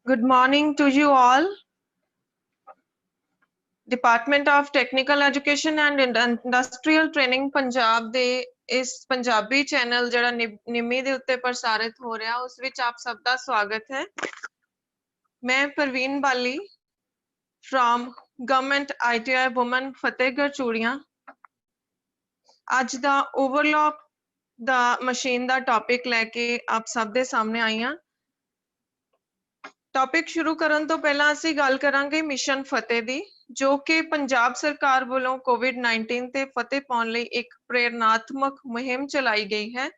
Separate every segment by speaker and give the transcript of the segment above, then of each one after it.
Speaker 1: Good morning to you all. Department of Technical Education and Industrial Training Punjab ਦੇ ਇਸ Punjabi channel ਜਿਹੜਾ ਨਿਮੀ ਦੇ ਉੱਤੇ ਪ੍ਰਸਾਰਿਤ ਹੋ ਰਿਹਾ ਉਸ ਵਿੱਚ ਆਪ ਸਭ ਦਾ ਸਵਾਗਤ ਹੈ। ਮੈਂ ਪ੍ਰਵੀਨ ਬਾਲੀ from Government ITI Women Fatehgarh Churian ਅੱਜ ਦਾ ਓਵਰਲੌਕ ਦਾ ਮਸ਼ੀਨ ਦਾ ਟੌਪਿਕ ਲੈ ਕੇ ਆਪ ਸਭ ਦੇ ਸਾਹਮਣੇ ਆਈ ਹਾਂ। ਟੌਪਿਕ ਸ਼ੁਰੂ ਕਰਨ ਤੋਂ ਪਹਿਲਾਂ ਅਸੀਂ ਗੱਲ ਕਰਾਂਗੇ ਮਿਸ਼ਨ ਫਤਿਹ ਦੀ ਜੋ ਕਿ ਪੰਜਾਬ ਸਰਕਾਰ ਵੱਲੋਂ ਕੋਵਿਡ-19 ਤੇ ਫਤਿਹ ਪਾਉਣ ਲਈ ਇੱਕ ਪ੍ਰੇਰਨਾਤਮਕ ਮੁਹਿੰਮ ਚਲਾਈ ਗਈ ਹੈ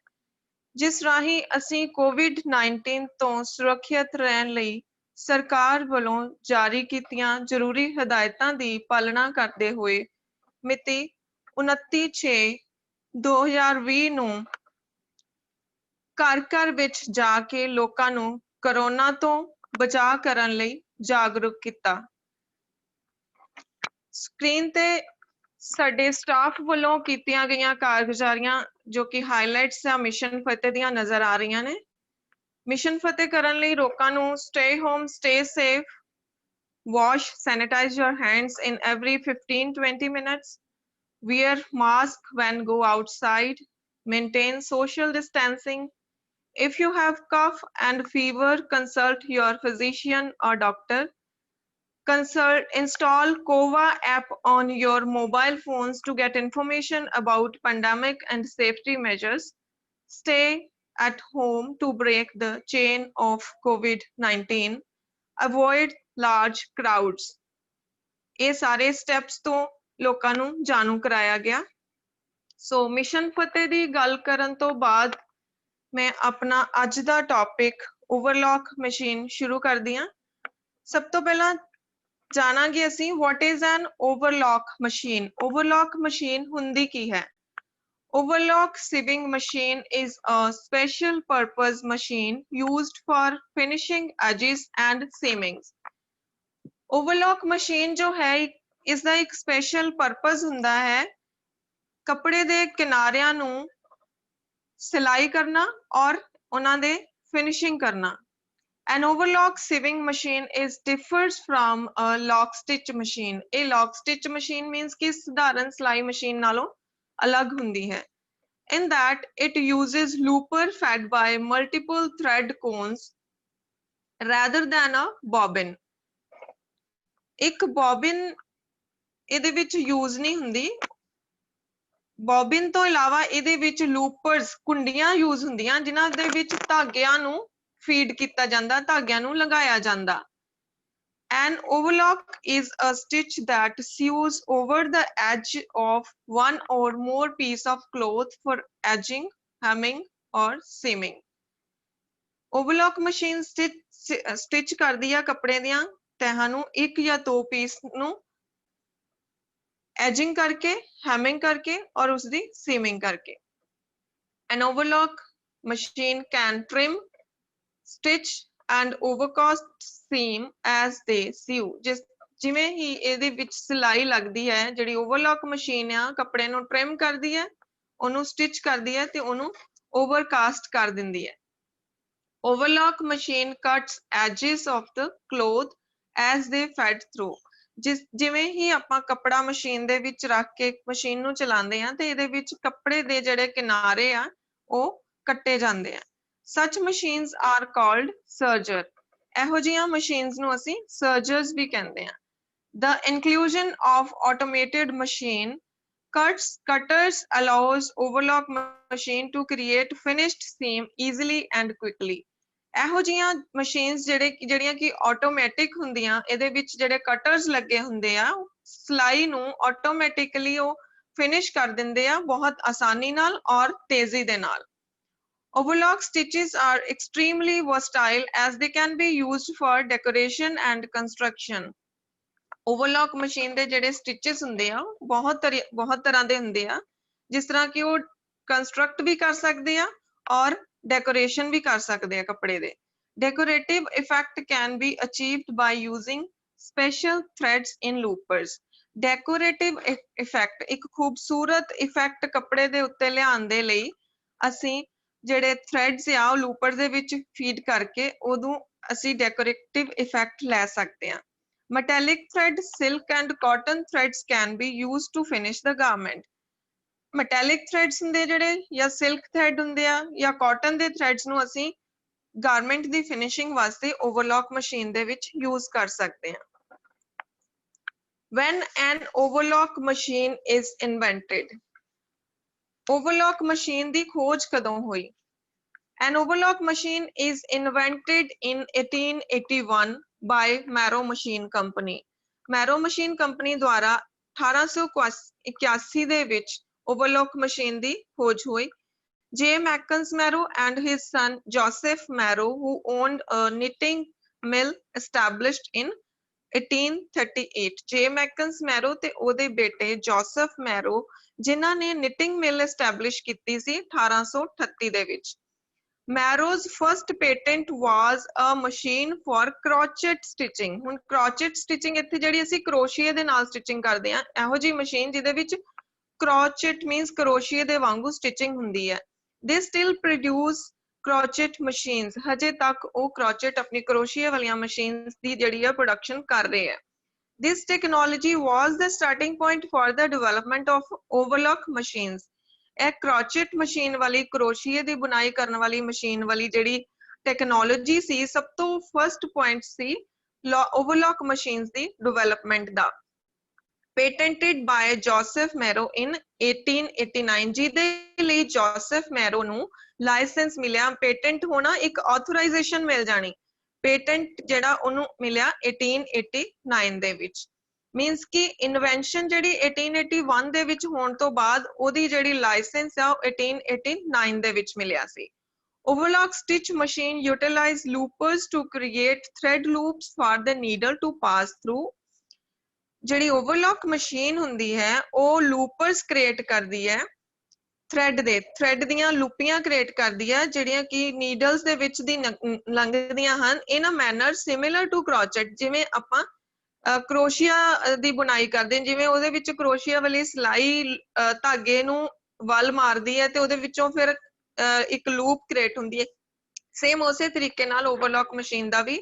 Speaker 1: ਜਿਸ ਰਾਹੀਂ ਅਸੀਂ ਕੋਵਿਡ-19 ਤੋਂ ਸੁਰੱਖਿਅਤ ਰਹਿਣ ਲਈ ਸਰਕਾਰ ਵੱਲੋਂ ਜਾਰੀ ਕੀਤੀਆਂ ਜ਼ਰੂਰੀ ਹਦਾਇਤਾਂ ਦੀ ਪਾਲਣਾ ਕਰਦੇ ਹੋਏ ਮਿਤੀ 29/6/2020 ਨੂੰ ਘਰ-ਘਰ ਵਿੱਚ ਜਾ ਕੇ ਲੋਕਾਂ ਨੂੰ ਕੋਰੋਨਾ ਤੋਂ ਬਚਾਅ ਕਰਨ ਲਈ ਜਾਗਰੂਕ ਕੀਤਾ। ਸਕਰੀਨ ਤੇ ਸਾਡੇ ਸਟਾਫ ਵੱਲੋਂ ਕੀਤੀਆਂ ਗਈਆਂ ਕਾਰਗੁਜ਼ਾਰੀਆਂ ਜੋ ਕਿ ਹਾਈਲਾਈਟਸ ਆ ਮਿਸ਼ਨ ਫਤਿਹ ਦੀਆਂ ਨਜ਼ਰ ਆ ਰਹੀਆਂ ਨੇ। ਮਿਸ਼ਨ ਫਤਿਹ ਕਰਨ ਲਈ ਲੋਕਾਂ ਨੂੰ stay home, stay safe, wash, sanitize your hands in every 15-20 minutes, wear mask when go outside, maintain social distancing. If you have cough and fever, consult your physician or doctor. Install COVA app on your mobile phones to get information about pandemic and safety measures. Stay at home to break the chain of COVID-19. Avoid large crowds. ਇਹ ਸਾਰੇ steps ਤੋਂ ਲੋਕਾਂ ਨੂੰ ਜਾਣੂ ਕਰਾਇਆ ਗਿਆ। ਸੋ mission ਫਤਿਹ ਦੀ ਗੱਲ ਕਰਨ ਤੋਂ ਬਾਅਦ ਮੈਂ ਆਪਣਾ ਅੱਜ ਦਾ ਟੌਪਿਕ ਓਵਰਲੌਕ ਮਸ਼ੀਨ ਸ਼ੁਰੂ ਕਰਦੀ ਹਾਂ। ਸਭ ਤੋਂ ਪਹਿਲਾਂ ਜਾਣਾਂਗੇ ਅਸੀਂ what is an overlock machine. Overlock machine ਹੁੰਦੀ ਕੀ ਹੈ? Overlock sieving machine is a special purpose machine used for finishing edges and seamings. Overlock machine ਜੋ ਹੈ ਇਸ ਦਾ ਇੱਕ special purpose ਹੁੰਦਾ ਹੈ ਕੱਪੜੇ ਦੇ ਕਿਨਾਰਿਆਂ ਨੂੰ ਸਿਲਾਈ ਕਰਨਾ ਔਰ ਉਹਨਾਂ ਦੇ finishing ਕਰਨਾ। An overlock sieving machine differs from a lock stitch machine. A lock stitch machine means कि ਸਧਾਰਨ ਸਿਲਾਈ ਮਸ਼ੀਨ ਨਾਲੋਂ ਅਲੱਗ ਹੁੰਦੀ ਹੈ। In that it uses looper fed by multiple thread cones rather than a bobbin. ਇੱਕ bobbin ਇਹਦੇ ਵਿੱਚ use ਨਹੀਂ ਹੁੰਦੀ। bobbin ਤੋਂ ਇਲਾਵਾ ਇਹਦੇ ਵਿੱਚ loopers ਕੁੰਡੀਆਂ use ਹੁੰਦੀਆਂ ਜਿਨ੍ਹਾਂ ਦੇ ਵਿੱਚ ਧਾਗਿਆਂ ਨੂੰ feed ਕੀਤਾ ਜਾਂਦਾ ਧਾਗਿਆਂ ਨੂੰ ਲਗਾਇਆ ਜਾਂਦਾ। An overlock is a stitch that sews over the edge of one or more piece of cloth for edging, hemming or seaming. Overlock machine stitch ਕਰਦੀ ਆ ਕੱਪੜੇ ਦੀਆਂ ਤਹਿਾਂ ਨੂੰ ਇੱਕ ਜਾਂ ਦੋ ਪੀਸ ਨੂੰ edging ਕਰਕੇ, hemming ਕਰਕੇ ਔਰ ਉਸਦੀ seaming ਕਰਕੇ। An overlock machine can trim, stitch and overcast seam as they sew. ਜਿਵੇਂ ਹੀ ਇਹਦੇ ਵਿੱਚ ਸਿਲਾਈ ਲੱਗਦੀ ਹੈ ਜਿਹੜੀ overlock ਮਸ਼ੀਨ ਆ ਕੱਪੜੇ ਨੂੰ trim ਕਰਦੀ ਹੈ ਉਹਨੂੰ stitch ਕਰਦੀ ਹੈ ਤੇ ਉਹਨੂੰ overcast ਕਰ ਦਿੰਦੀ ਹੈ। Overlock machine cuts edges of the cloth as they fed through. ਜਿਵੇਂ ਹੀ ਆਪਾਂ ਕੱਪੜਾ ਮਸ਼ੀਨ ਦੇ ਵਿੱਚ ਰੱਖ ਕੇ ਮਸ਼ੀਨ ਨੂੰ ਚਲਾਉਂਦੇ ਆ ਤੇ ਇਹਦੇ ਵਿੱਚ ਕੱਪੜੇ ਦੇ ਜਿਹੜੇ ਕਿਨਾਰੇ ਆ ਉਹ ਕੱਟੇ ਜਾਂਦੇ ਆ। Such machines are called serger. ਇਹੋ ਜਿਹੀਆਂ machines ਨੂੰ ਅਸੀਂ sergers ਵੀ ਕਹਿੰਦੇ ਹਾਂ। The inclusion of automated machine cutters allows overlock machine to create finished seam easily and quickly. ਇਹੋ ਜਿਹੀਆਂ machines ਜਿਹੜੀਆਂ ਕਿ automatic ਹੁੰਦੀਆਂ ਇਹਦੇ ਵਿੱਚ ਜਿਹੜੇ cutters ਲੱਗੇ ਹੁੰਦੇ ਆ ਸਿਲਾਈ ਨੂੰ automatically ਉਹ finish ਕਰ ਦਿੰਦੇ ਆ ਬਹੁਤ ਆਸਾਨੀ ਨਾਲ ਔਰ ਤੇਜ਼ੀ ਦੇ ਨਾਲ। Overlock stitches are extremely versatile as they can be used for decoration and construction. Overlock machine ਦੇ ਜਿਹੜੇ stitches ਹੁੰਦੇ ਆ ਬਹੁਤ ਤਰ੍ਹਾਂ ਦੇ ਹੁੰਦੇ ਆ ਜਿਸ ਤਰ੍ਹਾਂ ਕਿ ਉਹ construct ਵੀ ਕਰ ਸਕਦੇ ਆ ਔਰ decoration ਵੀ ਕਰ ਸਕਦੇ ਆ ਕੱਪੜੇ ਦੇ। Decorative effect can be achieved by using special threads in loopers. Decorative effect ਇੱਕ ਖੂਬਸੂਰਤ effect ਕੱਪੜੇ ਦੇ ਉੱਤੇ ਲਿਆਉਣ ਦੇ ਲਈ ਅਸੀਂ ਜਿਹੜੇ threads ਆ ਉਹ ਲੂਪਰ ਦੇ ਵਿੱਚ feed ਕਰਕੇ ਉਦੋਂ ਅਸੀਂ ਡੈਕੋਰੇਟਿਵ ਇਫੈਕਟ ਲੈ ਸਕਦੇ ਹਾਂ। Metallic thread, silk and cotton threads can be used to finish the garment. Metallic threads ਹੁੰਦੇ ਜਿਹੜੇ ਜਾਂ silk thread ਹੁੰਦੇ ਆ ਜਾਂ cotton ਦੇ threads ਨੂੰ ਅਸੀਂ garment ਦੀ finishing ਵਾਸਤੇ overlock machine ਦੇ ਵਿੱਚ use ਕਰ ਸਕਦੇ ਹਾਂ। When an overlock machine is invented, overlock machine ਦੀ ਖੋਜ ਕਦੋਂ ਹੋਈ? An overlock machine is invented in 1881 by Marrow Machine Company. Marrow Machine Company द्वारा 1881 ਦੇ ਵਿੱਚ overlock machine ਦੀ ਖੋਜ ਹੋਈ। J. Mackens Marrow and his son Joseph Marrow, who owned a knitting mill, established in 1838. J. Mackens Marrow ਤੇ ਉਹਦੇ ਬੇਟੇ Joseph Marrow ਜਿਨ੍ਹਾਂ ਨੇ knitting mill establish ਕੀਤੀ ਸੀ 1838 ਦੇ ਵਿੱਚ। Marrow's first patent was a machine for crochet stitching. ਹੁਣ crochet stitching ਇੱਥੇ ਜਿਹੜੀ ਅਸੀਂ ਕਰੋਸ਼ੀਏ ਦੇ ਨਾਲ ਸਟਿਚਿੰਗ ਕਰਦੇ ਹਾਂ, ਇਹੋ ਜਿਹੀ ਮਸ਼ੀਨ ਜਿਹਦੇ ਵਿੱਚ crochet means ਕਰੋਸ਼ੀਏ ਦੇ ਵਾਂਗੂ ਸਟਿਚਿੰਗ ਹੁੰਦੀ ਹੈ। They still produce crochet machines. ਹਜੇ ਤੱਕ ਉਹ crochet ਆਪਣੀ ਕਰੋਸ਼ੀਏ ਵਾਲੀਆਂ ਮਸ਼ੀਨਸ ਦੀ ਜਿਹੜੀ ਆ ਪ੍ਰੋਡਕਸ਼ਨ ਕਰ ਰਹੇ ਹੈ। This technology was the starting point for the development of overlock machines. ਇਹ crochet machine ਵਾਲੀ ਕਰੋਸ਼ੀਏ ਦੀ ਬੁਣਾਈ ਕਰਨ ਵਾਲੀ ਮਸ਼ੀਨ ਵਾਲੀ ਜਿਹੜੀ ਟੈਕਨੋਲੋਜੀ ਸੀ, ਸਭ ਤੋਂ first point C overlock machines the development the. Patented by Joseph Marrow in 1889, ਜਿਹਦੇ ਲਈ ਜੋਸੈਫ ਮੈਰੋ ਨੂੰ ਲਾਇਸੈਂਸ ਮਿਲਿਆ। ਪੇਟੈਂਟ ਹੋਣਾ ਇੱਕ ਆਥੋਰਾਈਜ਼ੇਸ਼ਨ ਮਿਲ ਜਾਣੀ, ਪੇਟੈਂਟ ਜਿਹੜਾ ਉਹਨੂੰ ਮਿਲਿਆ 1889 ਦੇ ਵਿੱਚ। ਮੀਨਸ ਕਿ ਇਨਵੈਂਸ਼ਨ ਜਿਹੜੀ 1881 ਦੇ ਵਿੱਚ ਹੋਣ ਤੋਂ ਬਾਅਦ ਉਹਦੀ ਜਿਹੜੀ ਲਾਇਸੈਂਸ ਆ ਉਹ 1889 ਦੇ ਵਿੱਚ ਮਿਲਿਆ ਸੀ। Overlock stitch machine utilize loopers to create thread loops for the needle to pass through. ਜਿਹੜੀ overlock machine ਹੁੰਦੀ ਹੈ ਉਹ loopers create ਕਰਦੀ ਹੈ ਥ੍ਰੈਡ ਦੀਆਂ ਲੂਪੀਆਂ ਕ੍ਰੀਏਟ ਕਰਦੀ ਹੈ ਜਿਹੜੀਆਂ ਕਿ ਨੀਡਲਸ ਦੇ ਵਿੱਚ ਦੀ ਲੰਘਦੀਆਂ ਹਨ ਇਨ ਅ ਮੈਨਰ ਸਿਮਿਲਰ ਟੂ ਕਰੋਚਟ। ਜਿਵੇਂ ਆਪਾਂ ਕਰੋਸ਼ੀਆ ਦੀ ਬੁਣਾਈ ਕਰਦੇ ਹਾਂ, ਜਿਵੇਂ ਉਹਦੇ ਵਿੱਚ ਕਰੋਸ਼ੀਆ ਵਾਲੀ ਸਿਲਾਈ ਧਾਗੇ ਨੂੰ ਵੱਲ ਮਾਰਦੀ ਹੈ ਤੇ ਉਹਦੇ ਵਿੱਚੋਂ ਫਿਰ ਇੱਕ ਲੂਪ ਕ੍ਰੀਏਟ ਹੁੰਦੀ ਹੈ, ਸੇਮ ਉਸੇ ਤਰੀਕੇ ਨਾਲ ਓਵਰਲੌਕ ਮਸ਼ੀਨ ਦਾ ਵੀ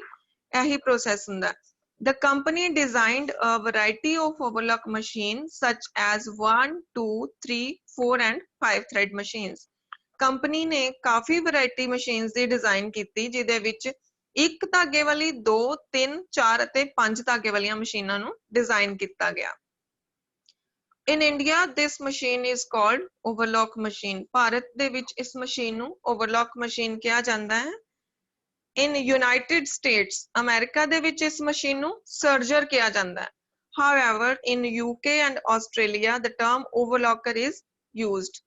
Speaker 1: ਇਹੀ ਪ੍ਰੋਸੈਸ ਹੁੰਦਾ। The company designed a variety of overlock machines such as 1, 2, 3, 4 and 5 thread machines. Company ਨੇ ਕਾਫੀ ਵੈਰਾਈਟੀ machines ਦੀ ਡਿਜ਼ਾਈਨ ਕੀਤੀ ਜਿਹਦੇ ਵਿੱਚ ਇੱਕ ਧਾਗੇ ਵਾਲੀ 2, 3, 4 ਅਤੇ 5 ਧਾਗੇ ਵਾਲੀਆਂ ਮਸ਼ੀਨਾਂ ਨੂੰ ਡਿਜ਼ਾਈਨ ਕੀਤਾ ਗਿਆ। In India, this machine is called overlock machine. Bharat ਦੇ ਵਿੱਚ ਇਸ ਮਸ਼ੀਨ ਨੂੰ overlock machine ਕਿਹਾ ਜਾਂਦਾ ਹੈ। In United States, America ਦੇ ਵਿੱਚ ਇਸ ਮਸ਼ੀਨ ਨੂੰ ਸਰਜਰ ਕਿਹਾ ਜਾਂਦਾ ਹੈ। However, in UK and Australia, the term overlocker is used.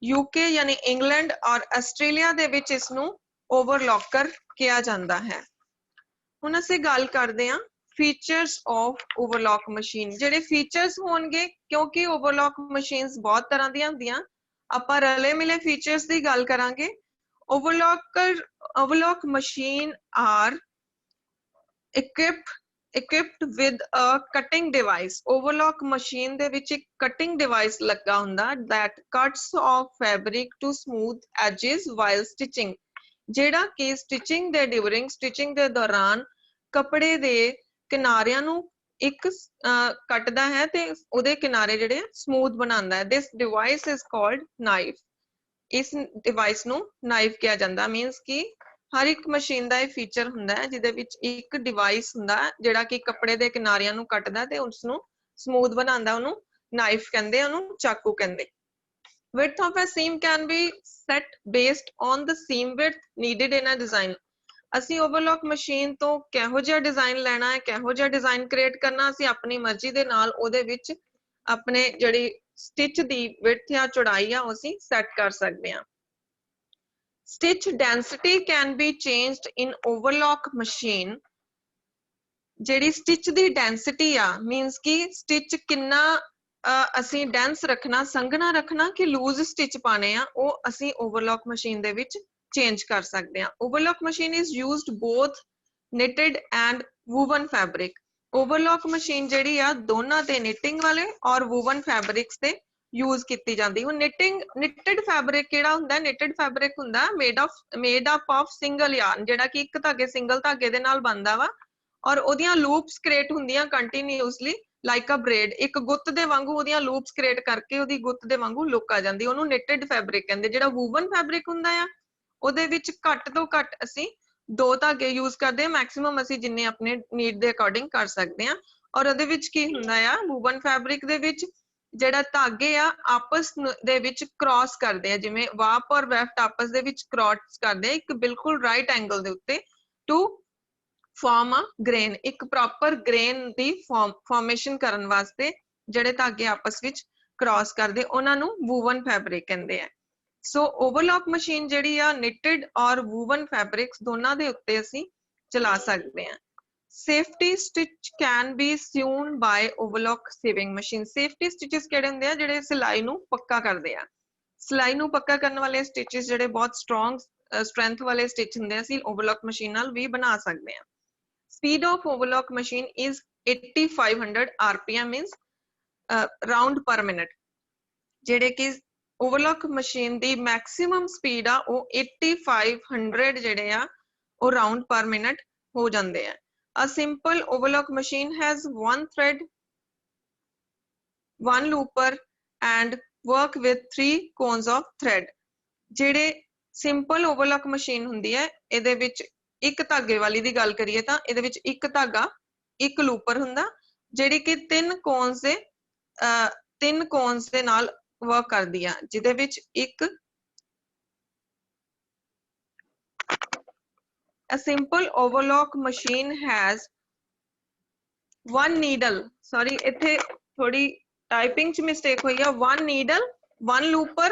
Speaker 1: UK ਯਾਨੀ ਇੰਗਲੈਂਡ ਔਰ ਆਸਟ੍ਰੇਲੀਆ ਦੇ ਵਿੱਚ ਇਸ ਨੂੰ overlocker ਕਿਹਾ ਜਾਂਦਾ ਹੈ। ਹੁਣ ਅਸੀਂ ਗੱਲ ਕਰਦੇ ਹਾਂ features of overlock machine। ਜਿਹੜੇ features ਹੋਣਗੇ, ਕਿਉਂਕਿ overlock machines ਬਹੁਤ ਤਰ੍ਹਾਂ ਦੀਆਂ ਹੁੰਦੀਆਂ, ਆਪਾਂ ਰਲੇ ਮਿਲੇ features ਦੀ ਗੱਲ ਕਰਾਂਗੇ। Overlock machine are equipped with a cutting device. Overlock machine ਦੇ ਵਿੱਚ ਇੱਕ cutting device ਲੱਗਾ ਹੁੰਦਾ that cuts off fabric to smooth edges while stitching. ਜਿਹੜਾ ਕਿ stitching ਦੇ ਦੌਰਾਨ ਕੱਪੜੇ ਦੇ ਕਿਨਾਰਿਆਂ ਨੂੰ ਇੱਕ ਕੱਟਦਾ ਹੈ ਤੇ ਉਹਦੇ ਕਿਨਾਰੇ ਜਿਹੜੇ smooth ਬਣਾਉਂਦਾ ਹੈ। This device is called knife. ਇਸ ਡਿਵਾਈਸ ਨੂੰ ਨਾਈਫ ਕਿਹਾ ਜਾਂਦਾ। ਮੀਨਸ ਕਿ ਹਰ ਇੱਕ ਮਸ਼ੀਨ ਦਾ ਇਹ ਫੀਚਰ ਹੁੰਦਾ ਹੈ ਜਿਹਦੇ ਵਿੱਚ ਇੱਕ ਡਿਵਾਈਸ ਹੁੰਦਾ ਜਿਹੜਾ ਕਿ ਕੱਪੜੇ ਦੇ ਕਿਨਾਰਿਆਂ ਨੂੰ ਕੱਟਦਾ ਤੇ ਉਸ ਨੂੰ ਸਮੂਥ ਬਣਾਉਂਦਾ, ਉਹਨੂੰ ਨਾਈਫ ਕਹਿੰਦੇ, ਉਹਨੂੰ ਚਾਕੂ ਕਹਿੰਦੇ। Width of a seam can be set based on the seam width needed in a design. ਅਸੀਂ ਓਵਰਲੌਕ ਮਸ਼ੀਨ ਤੋਂ ਕਿਹੋ ਜਿਹਾ ਡਿਜ਼ਾਈਨ ਲੈਣਾ ਹੈ, ਕਿਹੋ ਜਿਹਾ ਡਿਜ਼ਾਈਨ ਕ੍ਰੀਏਟ ਕਰਨਾ, ਅਸੀਂ ਆਪਣੀ ਮਰਜ਼ੀ ਦੇ ਨਾਲ ਉਹਦੇ ਵਿੱਚ ਆਪਣੇ ਜਿਹੜੀ ਸਟਿਚ ਦੀ ਵਿਡਥ ਜਾਂ ਚੌੜਾਈ ਆ ਅਸੀਂ ਸੈੱਟ ਕਰ ਸਕਦੇ ਹਾਂ। Stitch density can be changed in overlock machine. ਜਿਹੜੀ ਸਟਿਚ ਦੀ ਡੈਂਸਿਟੀ ਆ, ਮੀਨਸ ਕਿ ਸਟਿਚ ਕਿੰਨਾ ਅਸੀਂ ਡੈਂਸ ਰੱਖਣਾ, ਸੰਘਣਾ ਰੱਖਣਾ ਕਿ ਲੂਜ਼ ਸਟਿਚ ਪਾਣੇ ਆ, ਉਹ ਅਸੀਂ ਓਵਰਲੌਕ ਮਸ਼ੀਨ ਦੇ ਵਿੱਚ ਚੇਂਜ ਕਰ ਸਕਦੇ ਹਾਂ। Overlock machine is used both knitted and woven fabric. Overlock machine ਜਿਹੜੀ ਆ ਦੋਨਾਂ ਤੇ knitting ਵਾਲੇ ਔਰ woven fabrics ਤੇ यूज की जाती। हुण निटेड फैब्रिक किहड़ा हुंदा, निटेड फैब्रिक हुंदा made up of single yarn, जिहड़ा कि एक धागे सिंगल धागे दे नाल बनदा वा और ओदियां लूप्स क्रिएट हुंदियां कंटीन्यूअसली लाइक अ ब्रेड, एक गुत्त दे वांगू ओदियां लूप्स क्रिएट करके ओदी गुत्त दे वांगू लुक आ जांदी, ओनू निटेड फैब्रिक कहंदे। जिहड़ा वूवन फैब्रिक हुंदा आ ओदे विच घट तो घट असीं 2 धागे यूज करदे आ, मैक्सिमम असीं जिन्ने अपने नीड दे अकॉर्डिंग कर सकदे आ। और ओदे विच की हुंदा आ, वूवन फैब्रिक दे विच ਜਿਹੜਾ ਧਾਗੇ ਆ ਆਪਸ ਦੇ ਵਿੱਚ ਕ੍ਰਾਸ ਕਰਦੇ ਆ, ਜਿਵੇਂ ਵਾਪ ਔਰ ਵੈਫਟ ਆਪਸ ਦੇ ਵਿੱਚ ਕ੍ਰਾਸ ਕਰਦੇ ਆ ਇੱਕ ਬਿਲਕੁਲ ਰਾਈਟ ਐਂਗਲ ਦੇ ਉੱਤੇ ਟੂ ਫਾਰਮ ਅ ਗ੍ਰੇਨ, ਇੱਕ ਪ੍ਰੋਪਰ ਗ੍ਰੇਨ ਦੀ ਫਾਰਮੇਸ਼ਨ ਕਰਨ ਵਾਸਤੇ ਜਿਹੜੇ ਧਾਗੇ ਆਪਸ ਵਿੱਚ ਕ੍ਰਾਸ ਕਰਦੇ ਉਹਨਾਂ ਨੂੰ ਵੂਵਨ ਫੈਬਰਿਕ ਕਹਿੰਦੇ ਆ। ਸੋ ਓਵਰਲੌਕ ਮਸ਼ੀਨ ਜਿਹੜੀ ਆ ਨਿਟਡ ਔਰ ਵੂਵਨ ਫੈਬਰਿਕਸ ਦੋਨਾਂ ਦੇ ਉੱਤੇ ਅਸੀਂ ਚਲਾ ਸਕਦੇ ਆ। Safety stitch can be sewn by overlock sewing machine। Safety stitches ਕਿਹੜੇ ਹੁੰਦੇ ਆ, ਜਿਹੜੇ ਸਿਲਾਈ ਨੂੰ ਪੱਕਾ ਕਰਦੇ ਆ। ਸਿਲਾਈ ਨੂੰ ਪੱਕਾ ਕਰਨ ਵਾਲੇ stitches ਜਿਹੜੇ ਬਹੁਤ strong strength ਵਾਲੇ stitch ਹੁੰਦੇ ਆ, ਅਸੀਂ overlock machine ਨਾਲ ਵੀ ਬਣਾ ਸਕਦੇ ਆ। Speed of overlock machine is 8500 rpm, means round per minute। ਜਿਹੜੇ ਕਿ overlock machine ਦੀ maximum speed ਆ ਉਹ 8500 ਜਿਹੜੇ ਆ ਉਹ round per minute ਹੋ ਜਾਂਦੇ ਆ। A simple overlock machine has one thread, one looper and work with 3 cones of thread। ਜਿਹੜੇ simple overlock machine ਹੁੰਦੀ ਹੈ ਇਹਦੇ ਵਿੱਚ ਇੱਕ ਧਾਗੇ ਵਾਲੀ ਦੀ ਗੱਲ ਕਰੀਏ ਤਾਂ ਇਹਦੇ ਵਿੱਚ ਇੱਕ ਧਾਗਾ ਇੱਕ ਲੂਪਰ ਹੁੰਦਾ, ਜਿਹੜੀ ਕਿ 3 ਕੋਨਸ ਦੇ ਨਾਲ ਵਰਕ ਕਰਦੀ ਆ, ਜਿਹਦੇ ਵਿੱਚ ਇੱਕ A simple overlock machine has one needle, sorry ਇੱਥੇ ਥੋੜੀ typing ਚ mistake ਹੋਈ ਆ, one needle, one looper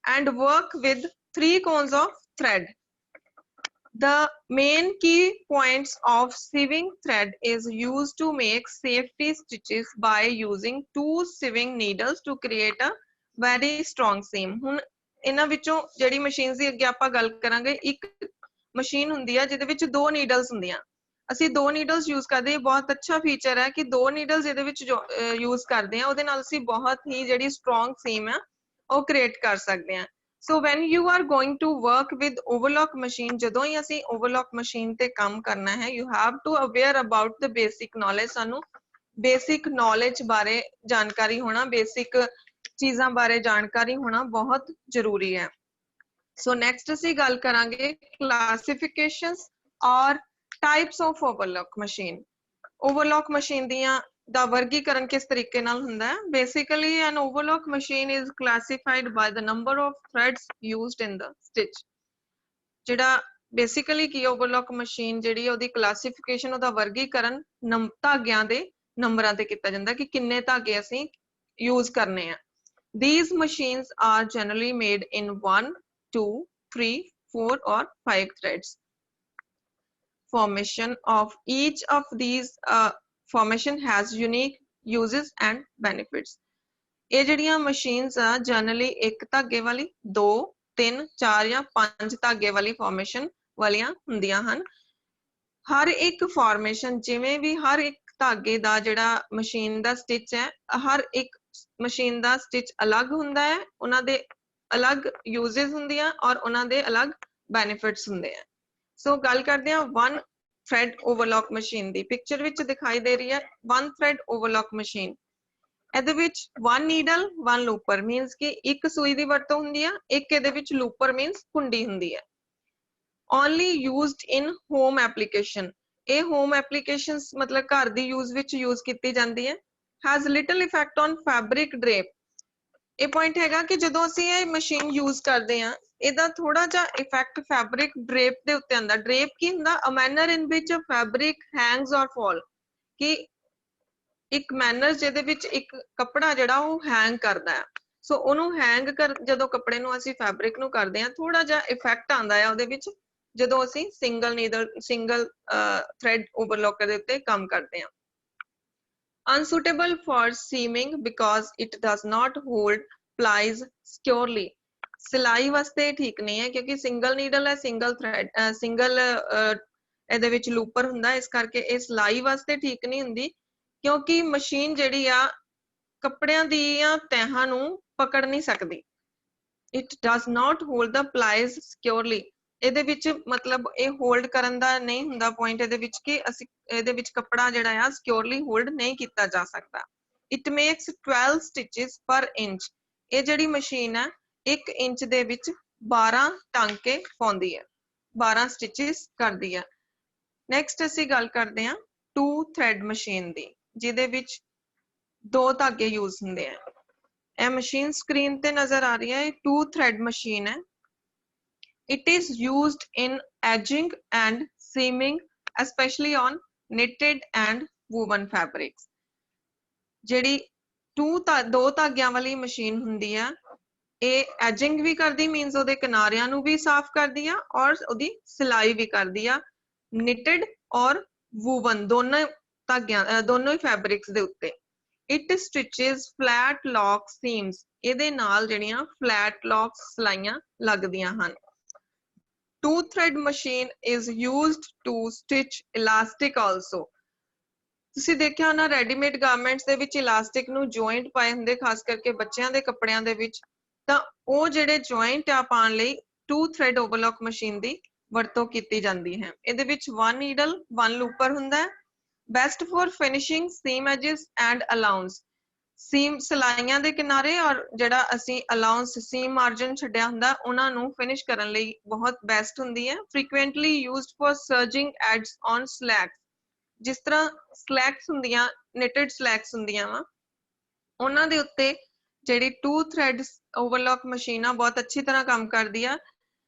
Speaker 1: and work with 3 cones of thread। The main key points of sewing thread is used to make safety stitches by using 2 sewing needles to create a very strong seam। ਹੁਣ ਇਹਨਾਂ ਵਿੱਚੋਂ ਜਿਹੜੀ machine ਦੀ ਅੱਗੇ ਆਪਾਂ ਗੱਲ ਕਰਾਂਗੇ, ਇੱਕ machine ਹੁੰਦੀ ਆ ਜਿਹਦੇ ਵਿੱਚ 2 ਨੀਡਲਸ ਹੁੰਦੀਆਂ, ਅਸੀਂ 2 ਨੀਡਲਸ ਯੂਜ਼ ਕਰਦੇ ਹਾਂ। ਬਹੁਤ ਅੱਛਾ ਫੀਚਰ ਹੈ ਕਿ 2 ਨੀਡਲਸ ਇਹਦੇ ਵਿੱਚ ਯੂਜ਼ ਕਰਦੇ ਆ, ਉਹਦੇ ਨਾਲ ਅਸੀਂ ਬਹੁਤ ਹੀ ਜਿਹੜੀ ਸਟਰੋਂਗ ਸੀਮ ਆ ਉਹ ਕ੍ਰੀਏਟ ਕਰ ਸਕਦੇ ਹਾਂ। So when you are going to work with overlock machine, ਜਦੋਂ ਹੀ ਅਸੀਂ ਓਵਰਲੌਕ ਮਸ਼ੀਨ ਤੇ ਕੰਮ ਕਰਨਾ ਹੈ, you have to aware about the basic knowledge. ਸਾਨੂੰ ਬੇਸਿਕ ਨੌਲੇਜ ਬਾਰੇ ਜਾਣਕਾਰੀ ਹੋਣਾ, ਬੇਸਿਕ ਚੀਜ਼ਾਂ ਬਾਰੇ ਜਾਣਕਾਰੀ ਹੋਣਾ ਬਹੁਤ ਜ਼ਰੂਰੀ ਹੈ। ਸੋ ਨੈਕਸਟ ਅਸੀਂ ਗੱਲ ਕਰਾਂਗੇ ਕਲਾਸੀਫਿਕੇਸ਼ਨਸ ਔਰ types of overlock machine. Overlock machine ਦੀਆਂ ਦਾ ਵਰਗੀਕਰਨ ਕਿਸ ਤਰੀਕੇ ਨਾਲ ਹੁੰਦਾ ਹੈ। Basically an overlock machine is classified by the number of threads used in the stitch. ਜਿਹੜਾ ਬੇਸਿਕਲੀ ਕੀ ਓਵਰਲੌਕ ਮਸ਼ੀਨ ਜਿਹੜੀ ਉਹਦੀ ਕਲਾਸੀਫਿਕੇਸ਼ਨ, ਉਹਦਾ ਵਰਗੀਕਰਨ ਧਾਗਿਆਂ ਦੇ ਨੰਬਰਾਂ ਤੇ ਕੀਤਾ ਜਾਂਦਾ ਕਿ ਕਿੰਨੇ ਧਾਗੇ ਅਸੀਂ ਯੂਜ਼ ਕਰਨੇ ਆ। These machines are generally made in 1, 2, 3, 4 or 5 threads। Formation of each of these formation has unique uses and benefits। ਇਹ ਜਿਹੜੀਆਂ machines ਆ generally ਇੱਕ ਧਾਗੇ ਵਾਲੀ, 2, 3, 4 ਜਾਂ 5 ਧਾਗੇ ਵਾਲੀ formation ਵਾਲੀਆਂ ਹੁੰਦੀਆਂ ਹਨ। ਹਰ ਇੱਕ formation ਜਿਵੇਂ ਵੀ ਹਰ ਇੱਕ ਧਾਗੇ ਦਾ ਜਿਹੜਾ ਮਸ਼ੀਨ ਦਾ ਸਟਿਚ ਹੈ, ਹਰ ਇੱਕ ਮਸ਼ੀਨ ਦਾ ਸਟਿਚ ਅਲੱਗ ਹੁੰਦਾ ਹੈ, ਉਹਨਾਂ ਦੇ ਅਲੱਗ ਯੂਜ਼ਸ ਹੁੰਦੀਆਂ ਔਰ ਉਹਨਾਂ ਦੇ ਅਲੱਗ ਬੈਨੀਫਿਟਸ ਹੁੰਦੇ ਆ। ਸੋ ਗੱਲ ਕਰਦੇ ਹਾਂ ਵਨ ਥ੍ਰੈਡ ਓਵਰਲੌਕ ਮਸ਼ੀਨ ਦੀ। ਪਿਕਚਰ ਵਿੱਚ ਦਿਖਾਈ ਦੇ ਰਹੀ ਹੈ ਵਨ ਥ੍ਰੈਡ ਓਵਰਲੌਕ ਮਸ਼ੀਨ। ਇਹਦੇ ਵਿੱਚ one needle one looper means ਕਿ ਇੱਕ ਸੂਈ ਦੀ ਵਰਤੋਂ ਹੁੰਦੀ ਆ, ਇੱਕ ਇਹਦੇ ਵਿੱਚ ਲੂਪਰ ਮੀਨਸ ਕੁੰਡੀ ਹੁੰਦੀ ਹੈ। ਓਨਲੀ ਯੂਜ਼ਡ ਇਨ ਹੋਮ ਐਪਲੀਕੇਸ਼ਨ। ਇਹ ਹੋਮ ਐਪਲੀਕੇਸ਼ਨਸ ਮਤਲਬ ਘਰ ਦੀ ਯੂਜ਼ ਵਿੱਚ ਯੂਜ਼ ਕੀਤੀ ਜਾਂਦੀ ਹੈ। has little effect on fabric drape। ਇਹ ਪੁਆਇੰਟ ਹੈਗਾ ਕਿ ਜਦੋਂ ਅਸੀਂ ਇਹ ਮਸ਼ੀਨ ਯੂਜ਼ ਕਰਦੇ ਹਾਂ, ਇਹਦਾ ਥੋੜਾ ਜਿਹਾ ਇਫੈਕਟ ਫੈਬਰਿਕ ਡਰੇਪ ਦੇ ਉੱਤੇ ਆਉਂਦਾ। ਡਰੇਪ ਕੀ ਹੁੰਦਾ? a manner in which a fabric hangs or fall, ਕਿ ਇੱਕ ਮੈਨਰ ਜਿਹਦੇ ਵਿੱਚ ਇੱਕ ਕੱਪੜਾ ਜਿਹੜਾ ਉਹ ਹੈਂਗ ਕਰਦਾ ਹੈ। ਸੋ ਉਹਨੂੰ ਹੈਂਗ ਜਦੋਂ ਕੱਪੜੇ ਨੂੰ ਅਸੀਂ ਫੈਬਰਿਕ ਨੂੰ ਕਰਦੇ ਹਾਂ, ਥੋੜਾ ਜਿਹਾ ਇਫੈਕਟ ਆਉਂਦਾ ਹੈ ਉਹਦੇ ਵਿੱਚ ਜਦੋਂ ਅਸੀਂ ਸਿੰਗਲ ਥ੍ਰੈਡ ਓਵਰਲੌਕਰ ਦੇ ਉੱਤੇ ਕੰਮ ਕਰਦੇ ਹਾਂ। Unsuitable for seaming because it does not hold plies securely। ਸਿਲਾਈ ਵਾਸਤੇ ਠੀਕ ਨਹੀਂ ਹੈ ਕਿਉਂਕਿ ਸਿੰਗਲ ਨੀਡਲ ਹੈ, ਸਿੰਗਲ ਇਹਦੇ ਵਿੱਚ ਲੂਪਰ ਹੁੰਦਾ, ਇਸ ਕਰਕੇ ਇਹ ਸਿਲਾਈ ਵਾਸਤੇ ਠੀਕ ਨਹੀਂ ਹੁੰਦੀ ਕਿਉਂਕਿ ਮਸ਼ੀਨ ਜਿਹੜੀ ਆ ਕੱਪੜਿਆਂ ਦੀਆਂ ਤਹਿਾਂ ਨੂੰ पकड़ नहीं सकती। It does not hold the plies securely। ਇਹਦੇ ਵਿੱਚ मतलब ਇਹ होल्ड करन दा नहीं हुंदा पॉइंट ਇਹਦੇ ਵਿੱਚ कि ਅਸੀਂ ਇਹਦੇ ਵਿੱਚ कपड़ा ਜਿਹੜਾ ਆ securely hold नहीं ਕੀਤਾ ਜਾ ਸਕਦਾ। It makes 12 stitches per inch। ਇਹ ਜਿਹੜੀ ਮਸ਼ੀਨ ਹੈ 1 ਇੰਚ ਦੇ ਵਿੱਚ 12 ਟਾਂਕੇ ਪਾਉਂਦੀ ਹੈ, 12 ਸਟਿਚਸ ਕਰਦੀ ਹੈ। ਨੈਕਸਟ ਅਸੀਂ ਗੱਲ ਕਰਦੇ ਹਾਂ 2 ਥ੍ਰੈਡ ਮਸ਼ੀਨ ਦੀ, ਜਿਹਦੇ ਵਿੱਚ 2 ਧਾਗੇ ਯੂਜ਼ ਹੁੰਦੇ ਆ। ਇਹ ਮਸ਼ੀਨ ਸਕਰੀਨ ਤੇ ਨਜ਼ਰ ਆ ਰਹੀ ਹੈ, 2 ਥ੍ਰੈਡ ਮਸ਼ੀਨ ਹੈ। It is used in edging and seaming, especially on knitted and woven fabrics। ਜਿਹੜੀ 2 ਧਾਗਿਆਂ ਵਾਲੀ ਮਸ਼ੀਨ ਹੁੰਦੀ ਆ, ਇਹ ਐਜਿੰਗ ਵੀ ਕਰਦੀ, ਮੀਨਸ ਉਹਦੇ ਕਿਨਾਰਿਆਂ ਨੂੰ ਵੀ ਸਾਫ਼ ਕਰਦੀ ਆ ਔਰ ਉਹਦੀ ਸਿਲਾਈ ਵੀ ਕਰਦੀ ਆ, knitted ਔਰ woven ਦੋਨੋਂ ਧਾਗਿਆਂ ਦੋਨੋਂ ਹੀ ਫੈਬਰਿਕਸ ਦੇ ਉੱਤੇ। It stitches flat lock seams। ਇਹਦੇ ਨਾਲ ਜਿਹੜੀਆਂ flat lock ਸਿਲਾਈਆਂ ਲੱਗਦੀਆਂ ਹਨ। 2 thread machine is used to stitch elastic also। ਤੁਸੀਂ ਦੇਖਿਆ ਹੋਣਾ ਰੈਡੀਮੇਡ ਗਾਰਮੈਂਟਸ ਦੇ ਵਿੱਚ ਇਲਾਸਟਿਕ ਨੂੰ ਜੁਆਇੰਟ ਪਾਏ ਹੁੰਦੇ, ਖਾਸ ਕਰਕੇ ਬੱਚਿਆਂ ਦੇ ਕੱਪੜਿਆਂ ਦੇ ਵਿੱਚ, ਤਾਂ ਉਹ ਜਿਹੜੇ ਜੁਆਇੰਟ ਆ ਪਾਉਣ ਲਈ 2 ਥ੍ਰੈਡ ਓਵਰਲੌਕ ਮਸ਼ੀਨ ਦੀ ਵਰਤੋਂ ਕੀਤੀ ਜਾਂਦੀ ਹੈ। ਇਹਦੇ ਵਿੱਚ 1 ਨੀਡਲ 1 ਲੂਪਰ ਹੁੰਦਾ ਹੈ। Best for finishing seam edges and allowance. Seam ਸਿਲਾਈਆਂ ਦੇ ਕਿਨਾਰੇ ਔਰ ਜਿਹੜਾ ਅਸੀਂ ਅਲਾਉਂਸ ਸੀਮ ਮਾਰਜਨ ਛੱਡਿਆ ਹੁੰਦਾ ਉਹਨਾਂ ਨੂੰ ਫਿਨਿਸ਼ ਕਰਨ ਲਈ ਬਹੁਤ ਬੈਸਟ ਹੁੰਦੀ ਹੈ। Frequently used for serging edges on slacks. ਜਿਸ ਤਰ੍ਹਾਂ ਸਲੈਕਸ ਹੁੰਦੀਆਂ, knitted ਸਲੈਕਸ ਹੁੰਦੀਆਂ ਵਾ, ਉਹਨਾਂ ਦੇ ਉੱਤੇ ਜਿਹੜੀ 2 ਥ੍ਰੈਡ ਓਵਰਲੌਕ ਮਸ਼ੀਨ ਆ ਬਹੁਤ ਅੱਛੀ ਤਰ੍ਹਾਂ ਕੰਮ ਕਰਦੀ ਆ।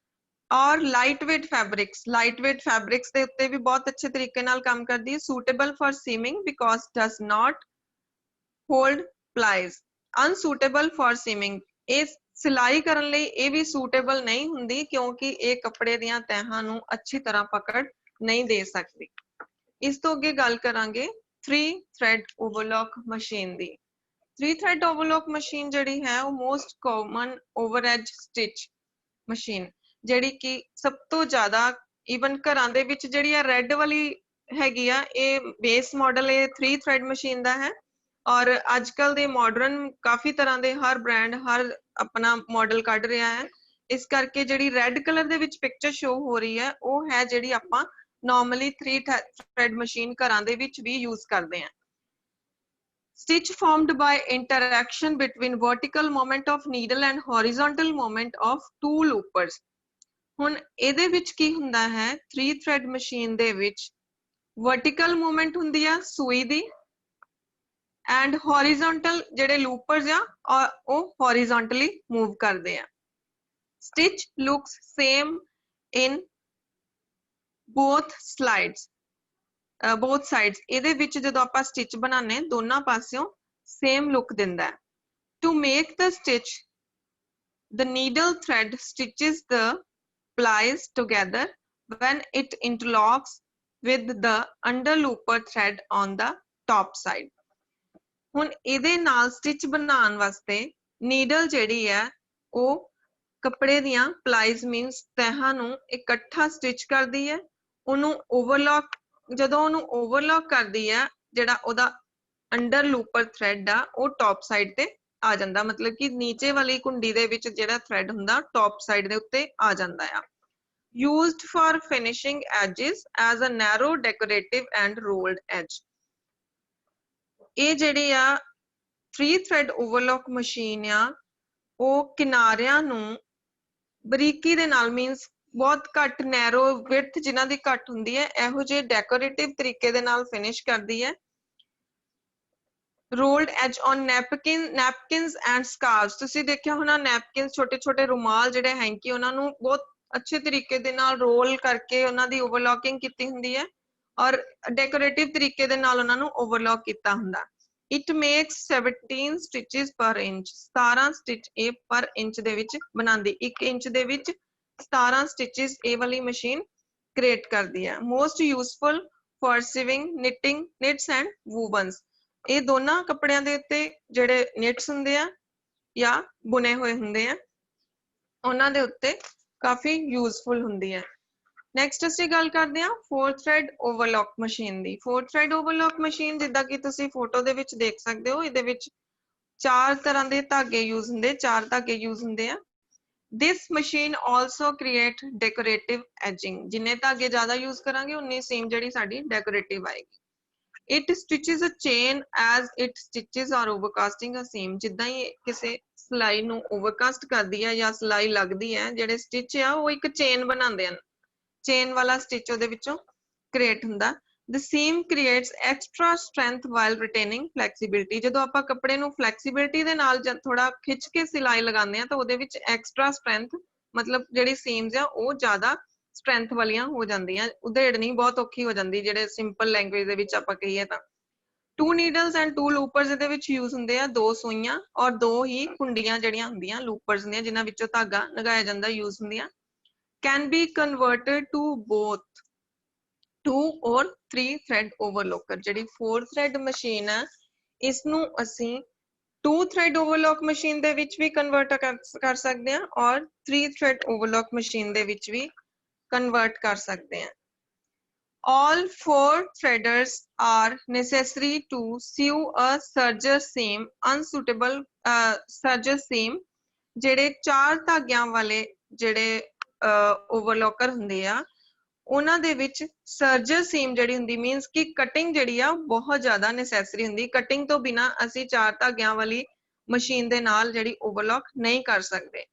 Speaker 1: ਔਰ ਲਾਈਟ ਵੇਟ ਫੈਬਰਿਕਸ ਦੇ ਉੱਤੇ ਵੀ ਬਹੁਤ ਅੱਛੇ ਤਰੀਕੇ ਨਾਲ ਕੰਮ ਕਰਦੀ ਹੈ। suitable for seaming because does not hold plies। unsuitable for seaming। ਇਹ ਸਿਲਾਈ ਕਰਨ ਲਈ ਇਹ ਵੀ suitable ਨਹੀਂ ਹੁੰਦੀ ਕਿਉਂਕਿ ਇਹ ਕੱਪੜੇ ਦੀਆਂ ਤਹਿਾਂ ਨੂੰ ਅੱਛੀ ਤਰ੍ਹਾਂ ਪਕੜ ਨਹੀਂ ਦੇ ਸਕਦੀ। ਇਸ ਤੋਂ ਅੱਗੇ ਗੱਲ ਕਰਾਂਗੇ 3 ਥ੍ਰੈਡ ਓਵਰਲੌਕ ਮਸ਼ੀਨ ਦੀ। 3 ਥ੍ਰੈਡ ਓਵਰਲੌਕ ਮਸ਼ੀਨ ਜਿਹੜੀ ਹੈ ਉਹ most common over as stitch machine, ਜਿਹੜੀ ਕਿ ਸਭ ਤੋਂ ਜ਼ਿਆਦਾ ਈਵਨ ਘਰਾਂ ਦੇ ਵਿੱਚ ਜਿਹੜੀ ਆ ਰੈੱਡ ਵਾਲੀ ਹੈਗੀ ਆ, ਇਹ ਬੇਸ ਮਾਡਲ ਇਹ 3 ਥ੍ਰੈਡ ਮਸ਼ੀਨ ਦਾ ਹੈ। ਔਰ ਅੱਜ ਕੱਲ ਦੇ ਮਾਡਰਨ ਕਾਫੀ ਤਰ੍ਹਾਂ ਦੇ ਹਰ ਬ੍ਰਾਂਡ ਹਰ ਆਪਣਾ ਮਾਡਲ ਕੱਢ ਰਿਹਾ ਹੈ। ਇਸ ਕਰਕੇ ਜਿਹੜੀ ਰੈੱਡ ਕਲਰ ਦੇ ਵਿੱਚ ਪਿਕਚਰ ਸ਼ੋ ਹੋ ਰਹੀ ਹੈ ਉਹ ਹੈ ਜਿਹੜੀ ਆਪਾਂ normally 3 thread machine ਘਰਾਂ ਦੇ ਵਿੱਚ ਵੀ use ਕਰਦੇ ਹਾਂ। Stitch formed by interaction between vertical moment of needle and horizontal moment of 2 loopers। ਹੁਣ ਇਹਦੇ ਵਿੱਚ ਕੀ ਹੁੰਦਾ ਹੈ 3 thread machine ਦੇ ਵਿੱਚ vertical moment ਹੁੰਦੀ ਆ ਸੂਈ ਦੀ and horizontal ਜਿਹੜੇ loopers ਆ ਉਹ horizontally move ਕਰਦੇ ਆ। Stitch looks same in both sides। ਇਹਦੇ ਵਿੱਚ ਜਦੋਂ ਆਪਾਂ ਸਟਿਚ ਬਣਾਉਂਦੇ ਦੋਨਾਂ ਪਾਸਿਓਂ ਸੇਮ ਲੁੱਕ ਦਿੰਦਾ ਹੈ। To make the stitch, the needle thread stitches the plies together when it interlocks with the underlooper thread on the top side। ਹੁਣ ਇਹਦੇ ਨਾਲ ਸਟਿਚ ਬਣਾਉਣ ਵਾਸਤੇ ਨੀਡਲ ਜਿਹੜੀ ਹੈ ਉਹ ਕੱਪੜੇ ਦੀਆਂ ਪਲਾਈਜ਼ ਮੀਨਸ ਤਹਿਾਂ ਨੂੰ ਇਕੱਠਾ ਸਟਿਚ ਕਰਦੀ ਹੈ। ਉਹਨੂੰ ਓਵਰਲੌਕ ਜਦੋਂ ਉਹਨੂੰ ਓਵਰਲੌਕ ਕਰਦੀ ਆ ਜਿਹੜਾ ਉਹਦਾ ਅੰਡਰ ਲੂਪਰ ਥ੍ਰੈਡ ਆ ਉਹ ਟੌਪ ਸਾਈਡ ਤੇ ਆ ਜਾਂਦਾ, ਮਤਲਬ ਕਿ ਨੀਚੇ ਵਾਲੀ ਕੁੰਡੀ ਦੇ ਵਿੱਚ ਜਿਹੜਾ ਥ੍ਰੈਡ ਹੁੰਦਾ ਟੌਪ ਸਾਈਡ ਦੇ ਉੱਤੇ ਆ ਜਾਂਦਾ ਆ। Used for finishing edges as a narrow decorative and rolled edge। ਇਹ ਜਿਹੜੀ ਆ 3 ਥ੍ਰੈਡ ਓਵਰਲੌਕ ਮਸ਼ੀਨ ਆ ਉਹ ਕਿਨਾਰਿਆਂ ਨੂੰ ਬਰੀਕੀ ਦੇ ਨਾਲ ਮੀਨਸ ਬਹੁਤ ਘੱਟ ਨੈਰੋ ਵਿਡਥ ਜਿਨ੍ਹਾਂ ਦੀ ਘੱਟ ਹੁੰਦੀ ਹੈ ਇਹੋ ਜਿਹੇ ਡੈਕੋਰੇਟਿਵ ਤਰੀਕੇ ਦੇ ਨਾਲ ਫਿਨਿਸ਼ ਕਰਦੀ ਹੈ। Ruled as on napkins and ਸਕਾਰਵਸ। ਤੁਸੀਂ ਦੇਖਿਆ ਹੋਣਾ ਨੈਪਕਿਨਸ ਛੋਟੇ ਛੋਟੇ ਰੁਮਾਲ ਜਿਹੜੇ ਹੈਂਕੀ ਉਹਨਾਂ ਨੂੰ ਬਹੁਤ ਅੱਛੇ ਤਰੀਕੇ ਦੇ ਨਾਲ ਰੋਲ ਕਰਕੇ ਉਹਨਾਂ ਦੀ ਓਵਰਲੌਕਿੰਗ ਕੀਤੀ ਹੁੰਦੀ ਹੈ ਔਰ ਡੈਕੋਰੇਟਿਵ ਤਰੀਕੇ ਦੇ ਨਾਲ ਉਹਨਾਂ ਨੂੰ ਓਵਰਲੌਕ ਕੀਤਾ ਹੁੰਦਾ। It makes 17 stitches per inch। 17 stitch ਇਹ ਪਰ ਇੰਚ ਦੇ ਵਿੱਚ ਬਣਾਉਂਦੀ, 1 ਇੰਚ ਦੇ ਵਿੱਚ 17 ਸਟਿਚਸ ਇਹ ਵਾਲੀ ਮਸ਼ੀਨ ਕ੍ਰੀਏਟ ਕਰਦੀ ਹੈ। Most useful for sewing, knitting, knits and wovens। ਇਹ ਦੋਨਾਂ ਕੱਪੜਿਆਂ ਦੇ ਉੱਤੇ ਜਿਹੜੇ knits ਹੁੰਦੇ ਆ ਜਾਂ ਬੁਣੇ ਹੋਏ ਹੁੰਦੇ ਆ ਉਹਨਾਂ ਦੇ ਉੱਤੇ ਕਾਫੀ ਯੂਜ਼ਫੁਲ ਹੁੰਦੀ ਹੈ। ਨੈਕਸਟ ਅਸੀਂ ਗੱਲ ਕਰਦੇ ਹਾਂ 4 ਥ੍ਰੈਡ ਓਵਰਲੌਕ ਮਸ਼ੀਨ ਦੀ। 4 ਥ੍ਰੈਡ ਓਵਰਲੌਕ ਮਸ਼ੀਨ ਜਿੱਦਾਂ ਕਿ ਤੁਸੀਂ ਫੋਟੋ ਦੇ ਵਿੱਚ ਦੇਖ ਸਕਦੇ ਹੋ, ਇਹਦੇ ਵਿੱਚ चार तरह के धागे यूज होंगे, 4 धागे यूज होंगे। This machine also create decorative edging, जिन्ने धागे ज्यादा यूज करांगे उन्नी सीम जिहड़ी साडी डेकोरेटिव आएगी। It stitches a chain edge it stitches are overcasting a seam, जिद्दां ही किसी सिलाई नूं ओवरकास्ट करदी है या सिलाई लगदी है, जिहड़े स्टिच आ वो एक चेन बनांदे हन, चेन वाला स्टिच उहदे विचों क्रिएट हुंदा। The seam creates extra strength while retaining flexibility। ਜਦੋਂ ਆਪਾਂ ਕੱਪੜੇ ਨੂੰ flexibility ਦੇ ਨਾਲ ਥੋੜਾ ਖਿੱਚ ਕੇ ਸਿਲਾਈ ਲਗਾਉਂਦੇ ਆ ਤਾਂ ਉਹਦੇ ਵਿੱਚ extra strength ਮਤਲਬ ਜਿਹੜੀ seams ਆ ਉਹ ਜ਼ਿਆਦਾ strength ਵਾਲੀਆਂ ਹੋ ਜਾਂਦੀਆਂ, ਉਧੇੜਨੀ ਬਹੁਤ ਔਖੀ ਹੋ ਜਾਂਦੀ ਜਿਹੜੇ ਸਿੰਪਲ ਲੈਂਗੁਏਜ ਦੇ ਵਿੱਚ ਆਪਾਂ ਕਹੀਏ ਤਾਂ। Two needles and two loopers ਇਹਦੇ ਵਿੱਚ यूज ਹੁੰਦੇ ਆ, 2 ਸੂਈਆਂ ਔਰ 2 ਹੀ ਕੁੰਡੀਆਂ ਜਿਹੜੀਆਂ ਹੁੰਦੀਆਂ loopers ਦੀਆਂ ਜਿਨ੍ਹਾਂ ਵਿੱਚੋਂ ਧਾਗਾ ਲਗਾਇਆ ਜਾਂਦਾ यूज ਹੁੰਦੀਆਂ। Can be converted to both 2 or 3 thread overlocker। ਜਿਹੜੀ 4 thread ਮਸ਼ੀਨ ਹੈ ਇਸ ਨੂੰ ਅਸੀਂ 2 thread overlock ਮਸ਼ੀਨ ਦੇ ਵਿੱਚ ਵੀ ਕਨਵਰਟ ਕਰ ਸਕਦੇ ਹਾਂ ਔਰ 3 thread overlock ਮਸ਼ੀਨ ਦੇ ਵਿੱਚ ਵੀ ਕਨਵਰਟ ਕਰ ਸਕਦੇ ਹਾਂ। All 4 threaders are necessary to sew a serger seam। Unsuitable serger seam ਜਿਹੜੇ 4 ਧਾਗਿਆਂ ਵਾਲੇ ਜਿਹੜੇ overlocker ਹੁੰਦੇ ਆ ਉਹਨਾਂ ਦੇ ਵਿੱਚ ਸਰਜਰ ਸੀਮ ਜਿਹੜੀ ਹੁੰਦੀ ਮੀਨਸ ਕਿ ਕਟਿੰਗ ਜਿਹੜੀ ਆ ਬਹੁਤ ਜ਼ਿਆਦਾ ਨੈਸੈਸਰੀ ਹੁੰਦੀ। ਕਟਿੰਗ ਤੋਂ ਬਿਨਾ ਅਸੀਂ 4 ਧਾਗਿਆਂ ਵਾਲੀ ਮਸ਼ੀਨ ਦੇ ਨਾਲ ਜਿਹੜੀ ਓਵਰਲੌਕ ਨਹੀਂ ਕਰ ਸਕਦੇ।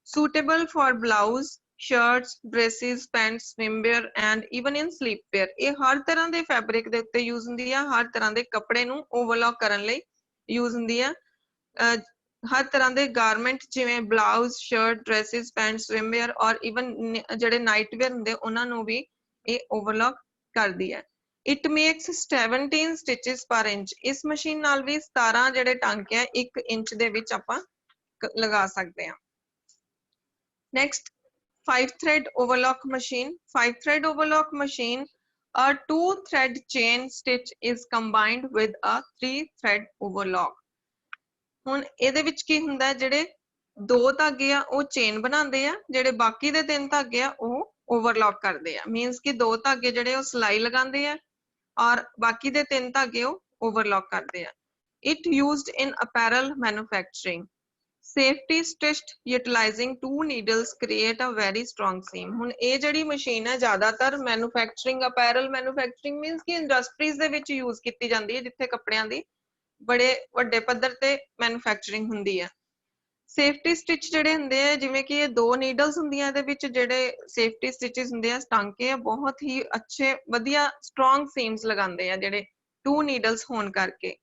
Speaker 1: suitable for blouse, shirts, dresses, pants, swimwear and even in sleepwear। ਇਹ ਹਰ ਤਰ੍ਹਾਂ ਦੇ ਫੈਬਰਿਕ ਦੇ ਉੱਤੇ ਯੂਜ਼ ਹੁੰਦੀ ਆ, ਹਰ ਤਰ੍ਹਾਂ ਦੇ ਕੱਪੜੇ ਨੂੰ ਓਵਰਲੌਕ ਕਰਨ ਲਈ ਯੂਜ਼ ਹੁੰਦੀ ਆ। ਹਰ ਤਰ੍ਹਾਂ ਦੇ ਗਾਰਮੈਂਟ ਜਿਵੇਂ ਬਲਾਊਜ਼, ਸ਼ਰਟ, ਡਰੈਸਿਸ, ਪੈਂਟ, ਸਵਿਮਵੇਅਰ ਔਰ ਈਵਨ ਜਿਹੜੇ ਨਾਈਟ ਵੇਅਰ ਹੁੰਦੇ ਉਹਨਾਂ ਨੂੰ ਵੀ ਇਹ ਓਵਰਲੌਕ ਕਰਦੀ ਹੈ। ਇਟ ਮੇਕਸ 17 ਸਟਿਚਸ ਪਰ ਇੰਚ। ਇਸ ਮਸ਼ੀਨ ਨਾਲ ਵੀ 17 ਜਿਹੜੇ ਟਾਂਕੇ ਆ 1 ਇੰਚ ਦੇ ਵਿੱਚ ਆਪਾਂ ਲਗਾ ਸਕਦੇ ਹਾਂ। Next 5 thread overlock machine। 5 thread overlock machine, a 2 thread chain stitch is combined with a 3 thread overlock। ਹੁਣ ਇਹਦੇ ਵਿੱਚ ਕੀ ਹੁੰਦਾ, ਜਿਹੜੇ 2 ਧਾਗੇ ਆ ਉਹ ਚੇਨ ਬਣਾਉਂਦੇ ਆ, ਜਿਹੜੇ ਬਾਕੀ ਦੇ 3 ਧਾਗੇ ਆ ਉਹ ਓਵਰਲੌਕ ਕਰਦੇ ਆ। ਮੀਨਸ ਕਿ 2 ਧਾਗੇ ਜਿਹੜੇ ਉਹ ਸਿਲਾਈ ਲਗਾਉਂਦੇ ਆ ਔਰ ਬਾਕੀ ਦੇ 3 ਧਾਗੇ ਉਹ ਓਵਰਲੌਕ ਕਰਦੇ ਆ। It used in apparel manufacturing. Safety stitched utilizing 2 needles create a very strong seam. ਹੁਣ ਇਹ ਜਿਹੜੀ ਮਸ਼ੀਨ ਹੈ ਜ਼ਿਆਦਾਤਰ ਮੈਨੂਫੈਕਚਰਿੰਗ, ਅਪੈਰਲ ਮੈਨੂਫੈਕਚਰਿੰਗ ਮੀਨਸ ਕਿ ਇੰਡਸਟਰੀਜ਼ ਦੇ ਵਿੱਚ ਯੂਜ਼ ਕੀਤੀ ਜਾਂਦੀ ਹੈ ਜਿੱਥੇ ਕੱਪੜਿਆਂ ਦੀ ਬੜੇ ਵੱਡੇ ਪੱਧਰ ਤੇ ਮੈਨੂਫੈਕਚਰਿੰਗ ਹੁੰਦੀ ਹੈ। ਸੇਫਟੀ ਸਟਿਚ ਜਿਹੜੇ ਹੁੰਦੇ ਆ ਜਿਵੇਂ ਕਿ ਇਹ 2 ਨੀਡਲਸ ਹੁੰਦੀਆਂ, ਇਹਦੇ ਵਿੱਚ ਜਿਹੜੇ ਸੇਫਟੀ ਸਟਿਚਸ ਹੁੰਦੇ ਆ ਟਾਂਕੇ ਆ ਬਹੁਤ ਹੀ ਅੱਛੇ ਵਧੀਆ ਸਟਰੋਂਗ ਸੀਮਸ ਲਗਾਉਂਦੇ ਆ ਜਿਹੜੇ 2 ਨੀਡਲਸ ਹੋਣ ਕਰਕੇ।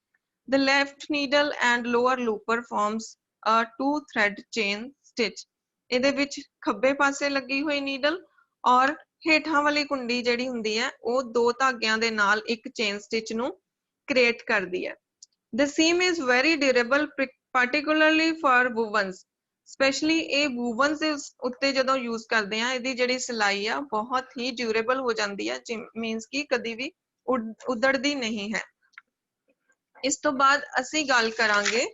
Speaker 1: The left needle and lower looper forms a 2 thread chain stitch। ਇਹਦੇ ਵਿੱਚ ਖੱਬੇ ਪਾਸੇ ਲੱਗੀ ਹੋਈ ਨੀਡਲ ਔਰ ਹੇਠਾਂ ਵਾਲੀ ਕੁੰਡੀ ਜਿਹੜੀ ਹੁੰਦੀ ਹੈ ਉਹ 2 ਧਾਗਿਆਂ ਦੇ ਨਾਲ ਇੱਕ ਚੇਨ ਸਟਿਚ ਨੂੰ ਕ੍ਰੀਏਟ ਕਰਦੀ ਹੈ। The seam is very durable, particularly for wovens। Especially ਇਹ wovens ਦੇ ਉੱਤੇ ਜਦੋਂ use ਕਰਦੇ ਆ ਇਹਦੀ ਜਿਹੜੀ ਸਿਲਾਈ ਆ ਬਹੁਤ ਹੀ durable ਹੋ ਜਾਂਦੀ ਹੈ, ਮੀਨਸ ਕਿ ਕਦੀ ਵੀ ਉਧੜਦੀ ਨਹੀਂ ਹੈ। ਇਸ ਤੋਂ ਬਾਅਦ ਅਸੀਂ ਗੱਲ ਕਰਾਂਗੇ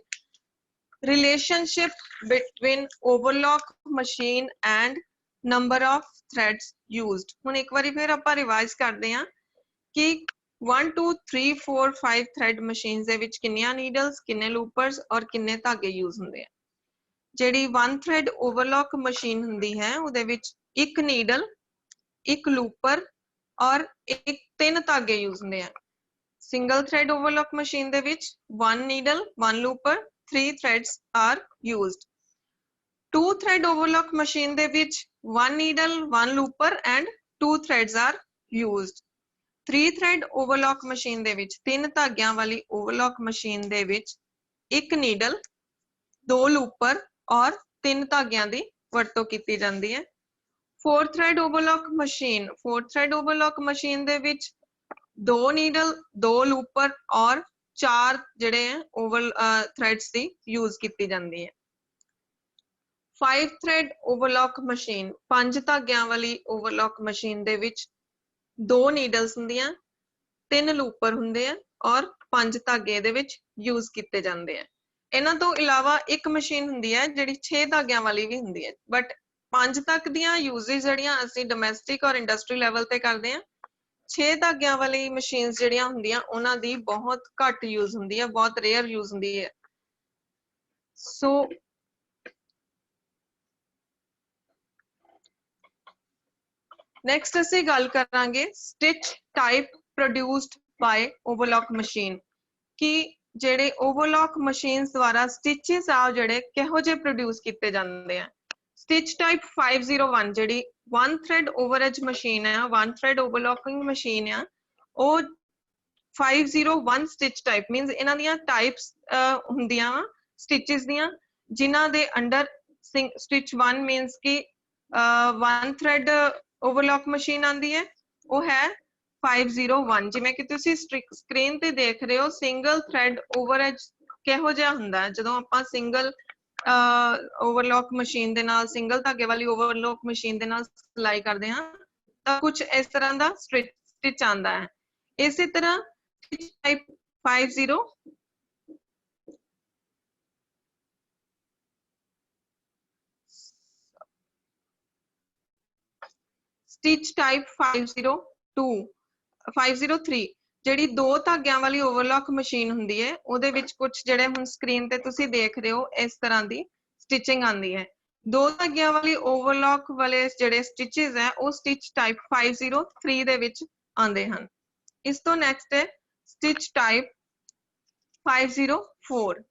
Speaker 1: relationship between overlock machine and number of threads used। ਹੁਣ ਇੱਕ ਵਾਰੀ ਫਿਰ ਆਪਾਂ ਰਿਵਾਈਜ਼ ਕਰਦੇ ਹਾਂ ਕਿ 1 2 3 4 5 ਥ੍ਰੈਡ ਮਸ਼ੀਨ ਦੇ ਵਿੱਚ ਕਿੰਨੀਆਂ ਨੀਡਲਸ, ਕਿੰਨੇ ਲੂਪਰਸ ਔਰ ਕਿੰਨੇ ਧਾਗੇ ਯੂਜ਼ ਹੁੰਦੇ ਆ। ਜਿਹੜੀ 1 ਥ੍ਰੈਡ ਓਵਰਲੌਕ ਮਸ਼ੀਨ ਹੁੰਦੀ ਹੈ ਉਹਦੇ ਵਿੱਚ 1 ਨੀਡਲ, 1 ਲੂਪਰ ਔਰ 3 ਧਾਗੇ ਯੂਜ਼ ਹੁੰਦੇ ਆ। ਸਿੰਗਲ ਥ੍ਰੈਡ ਓਵਰਲੌਕ ਮਸ਼ੀਨ ਦੇ ਵਿੱਚ 1 needle, 1 looper, 3 threads are used. 2 thread overlock machine ਦੇ ਵਿੱਚ 1 needle, 1 looper and 2 threads are used. 3 thread overlock machine ਦੇ ਵਿੱਚ 3 ਧਾਗਿਆਂ ਵਾਲੀ ਓਵਰਲੌਕ ਮਸ਼ੀਨ ਦੇ ਵਿੱਚ 1 ਨੀਡਲ, 2 ਲੂਪਰ ਔਰ 3 ਧਾਗਿਆਂ ਦੀ ਵਰਤੋਂ ਕੀਤੀ ਜਾਂਦੀ ਹੈ। 4 thread overlock machine, 4 thread overlock machine ਦੇ ਵਿੱਚ 2 ਨੀਡਲ, 2 ਲੂਪਰ ਔਰ 4 ਜਿਹੜੇ ਹੈ ਓਵਰ ਥ੍ਰੈਡਸ ਦੀ ਯੂਜ਼ ਕੀਤੀ ਜਾਂਦੀ ਹੈ। 5 ਥ੍ਰੈਡ ਓਵਰਲੌਕ ਮਸ਼ੀਨ, 5 ਧਾਗਿਆਂ ਵਾਲੀ ਓਵਰਲੌਕ ਮਸ਼ੀਨ ਦੇ ਵਿੱਚ 2 ਨੀਡਲਸ ਹੁੰਦੀਆਂ, 3 ਲੂਪਰ ਹੁੰਦੇ ਆ ਔਰ 5 ਧਾਗੇ ਇਹਦੇ ਵਿੱਚ ਯੂਜ਼ ਕੀਤੇ ਜਾਂਦੇ ਆ। ਇਹਨਾਂ ਤੋਂ ਇਲਾਵਾ ਇੱਕ ਮਸ਼ੀਨ ਹੁੰਦੀ ਹੈ ਜਿਹੜੀ 6 ਧਾਗਿਆਂ ਵਾਲੀ ਵੀ ਹੁੰਦੀ ਹੈ, ਬਟ 5 ਤੱਕ ਦੀਆਂ ਯੂਜ਼ਸ ਜਿਹੜੀਆਂ ਅਸੀਂ ਡੋਮੈਸਟਿਕ ਔਰ ਇੰਡਸਟਰੀ ਲੈਵਲ ਤੇ ਕਰਦੇ ਹਾਂ। 6 ਧਾਗਿਆਂ ਵਾਲੀ ਮਸ਼ੀਨਸ ਜਿਹੜੀਆਂ ਹੁੰਦੀਆਂ ਉਹਨਾਂ ਦੀ ਬਹੁਤ ਘੱਟ ਯੂਜ਼ ਹੁੰਦੀ ਹੈ, ਬਹੁਤ ਰੇਅਰ ਯੂਜ਼ ਹੁੰਦੀ ਹੈ। So next ਅਸੀਂ ਗੱਲ ਕਰਾਂਗੇ stitch type produced by overlock machine कि ਜਿਹੜੇ overlock machines द्वारा stitches ਆ ਜਿਹੜੇ ਕਿਹੋ ਜਿਹੇ produce ਕੀਤੇ ਜਾਂਦੇ ਆ। stitch type 501 ਜਿਹੜੀ one thread overedge machine ਹੈ, one thread overlocking machine ਆ, ਉਹ 501 stitch type means ਇਹਨਾਂ ਦੀਆਂ types ਹੁੰਦੀਆਂ ਵਾ stitches ਦੀਆਂ ਜਿਨ੍ਹਾਂ ਦੇ under stitch 1 means कि one thread overlock machine ਆਂਦੀ ਹੈ, ਉਹ ਹੈ 501 ਜਿਵੇਂ ਕਿ ਤੁਸੀਂ ਸਕਰੀਨ ਤੇ ਦੇਖ ਰਹੇ ਹੋ ਸਿੰਗਲ ਥ੍ਰੈਡ ਓਵਰਐਜ ਕਿਹੋ ਜਿਹਾ ਹੁੰਦਾ ਹੈ ਜਦੋਂ ਆਪਾਂ ਸਿੰਗਲ ਓਵਰਲੌਕ ਮਸ਼ੀਨ ਦੇ ਨਾਲ ਸਿੰਗਲ ਧਾਗੇ ਵਾਲੀ ਓਵਰਲੌਕ ਮਸ਼ੀਨ ਦੇ ਨਾਲ ਸਿਲਾਈ ਕਰਦੇ ਹਾਂ ਤਾਂ ਕੁਝ ਇਸ ਤਰ੍ਹਾਂ ਦਾ ਸਟਿਚ ਆਂਦਾ ਹੈ। ਇਸੇ ਤਰ੍ਹਾਂ ਸਟਿਚ ਟਾਈਪ 50 ਸਟਿਚ ਟਾਈਪ 503 ਜਿਹੜੀ ਦੋ ਧਾਗਿਆਂ ਵਾਲੀ ਓਵਰਲੌਕ ਮਸ਼ੀਨ ਹੁੰਦੀ ਹੈ ਉਹਦੇ ਵਿੱਚ ਕੁਝ ਜਿਹੜੇ ਹੁਣ ਸਕਰੀਨ ਤੇ ਤੁਸੀਂ ਦੇਖ ਰਹੇ ਹੋ ਇਸ ਤਰ੍ਹਾਂ ਦੀ ਸਟਿਚਿੰਗ ਆਂਦੀ ਹੈ। ਦੋ ਧਾਗਿਆਂ ਵਾਲੀ ਓਵਰਲੌਕ ਵਾਲੇ ਜਿਹੜੇ ਸਟਿਚਸ ਹੈ ਉਹ ਸਟਿਚ ਟਾਈਪ 503 ਦੇ ਵਿੱਚ ਆਉਂਦੇ ਹਨ। ਇਸ ਤੋਂ ਨੈਕਸਟ ਹੈ ਸਟਿਚ ਟਾਈਪ 504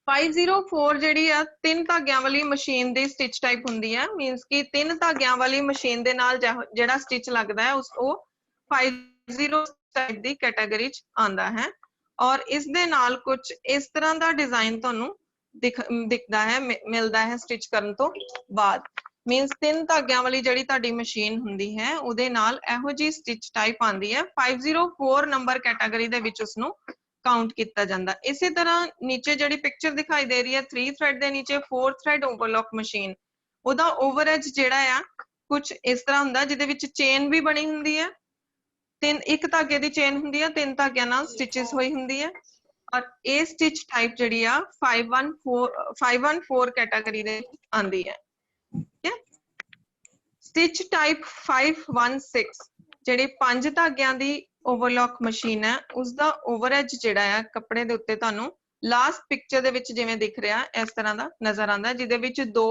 Speaker 1: 504 ਜਿਹੜੀ ਆ ਤਿੰਨ ਧਾਗਿਆਂ ਵਾਲੀ ਮਸ਼ੀਨ ਦੀ ਸਟਿਚ ਟਾਈਪ ਹੁੰਦੀ ਹੈ ਮੀਨਸ ਕਿ ਤਿੰਨ ਧਾਗਿਆਂ ਵਾਲੀ ਮਸ਼ੀਨ ਦੇ ਨਾਲ ਜਿਹੜਾ ਸਟਿਚ ਲੱਗਦਾ ਹੈ ਉਹ 50 ਟਾਈਪ ਦੀ ਕੈਟਾਗਰੀ ਚ ਆਉਂਦਾ ਹੈ ਔਰ ਇਸ ਦੇ ਨਾਲ ਕੁਝ ਇਸ ਤਰ੍ਹਾਂ ਦਾ ਡਿਜ਼ਾਈਨ ਤੁਹਾਨੂੰ ਦਿਖਦਾ ਹੈ ਮਿਲਦਾ ਹੈ ਸਟਿਚ ਕਰਨ ਤੋਂ ਬਾਅਦ ਮੀਨਸ ਤਿੰਨ ਧਾਗਿਆਂ ਵਾਲੀ ਜਿਹੜੀ ਤੁਹਾਡੀ ਮਸ਼ੀਨ ਹੁੰਦੀ ਹੈ ਉਹਦੇ ਨਾਲ ਇਹੋ ਜੀ ਸਟਿਚ ਟਾਈਪ ਆਂਦੀ ਹੈ 504 ਨੰਬਰ ਕੈਟਾਗਰੀ ਦੇ ਵਿੱਚ ਉਸ ਨੂੰ काउंट किया जाता। इसी तरह नीचे जी पिक्चर दिखाई दे रही है 3 थ्रेड के नीचे 4 थ्रेड ओवरलॉक मशीन ओदा ओवरएज जेड़ा आ कुछ इस तरह हुंदा जिहदे विच चेन भी बनी हुंदी है तीन एक धागे दी चेन हुंदी है तीन धागियां नाल स्टिचेस होई हुंदी है और ए स्टिच टाइप जिहड़ी आ 514 कैटेगरी दे आंदी है। ठीक है स्टिच टाइप 516 जिहड़ी पंज धागियां दी ओवरलॉक मशीन है उसका ओवरएज जिहड़ा है कपड़े दे उत्ते तुहानू लास्ट पिक्चर दे विच जिवें दिख रहा इस तरह दा नजर आंदा जिहदे विच दो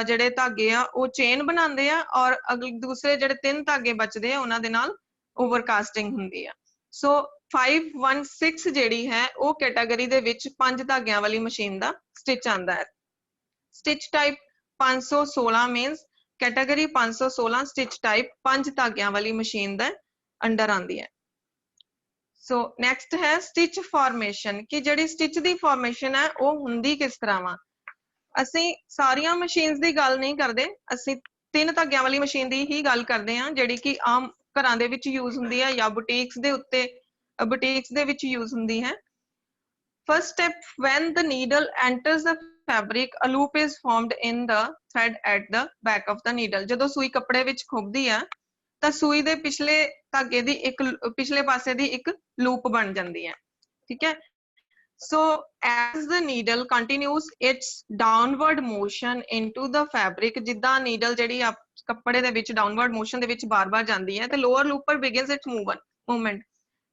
Speaker 1: जिहड़े धागे आ वो चेन बनांदे आ और अगले दूसरे जिहड़े तीन धागे बचदे आ उन्हां दे नाल ओवरकास्टिंग हुंदी है। सो 516 जिहड़ी है वो कैटेगरी दे विच पंज धागियां वाली मशीन दा स्टिच आंदा है। Stitch type 516 मीनस category 516 stitch type पंज धागियां वाली मशीन दा अंडर आंदी है। सो नैक्सट है स्टिच फॉर्मेशन कि जिहड़ी स्टिच दी फॉर्मेशन है वो हुंदी किस तरह वा असीं सारियां मशीन्स दी गल नहीं करदे असीं तीन धागियां वाली मशीन दी ही गल करदे हां जिहड़ी कि आम घरां दे विच यूज हुंदी है या बुटीक्स दे उत्ते बुटीक्स दे विच यूज हुंदी है। First step when the needle enters the fabric a loop is formed in the thread at the back of the needle जदों सूई कपड़े विच खुबदी है ਤਾਂ ਸੂਈ ਦੇ ਪਿਛਲੇ ਧਾਗੇ ਦੀ ਇੱਕ ਪਿਛਲੇ ਪਾਸੇ ਦੀ ਇੱਕ ਲੂਪ ਬਣ ਜਾਂਦੀ ਹੈ। ਠੀਕ ਹੈ ਸੋ as the needle continues its downward motion into the fabric ਜਿੱਦਾਂ ਨੀਡਲ ਜਿਹੜੀ ਕੱਪੜੇ ਦੇ ਵਿੱਚ ਡਾਊਨਵਰਡ ਮੋਸ਼ਨ ਦੇ ਵਿੱਚ ਬਾਰ-ਬਾਰ ਜਾਂਦੀ ਹੈ ਤੇ lower looper begins its movement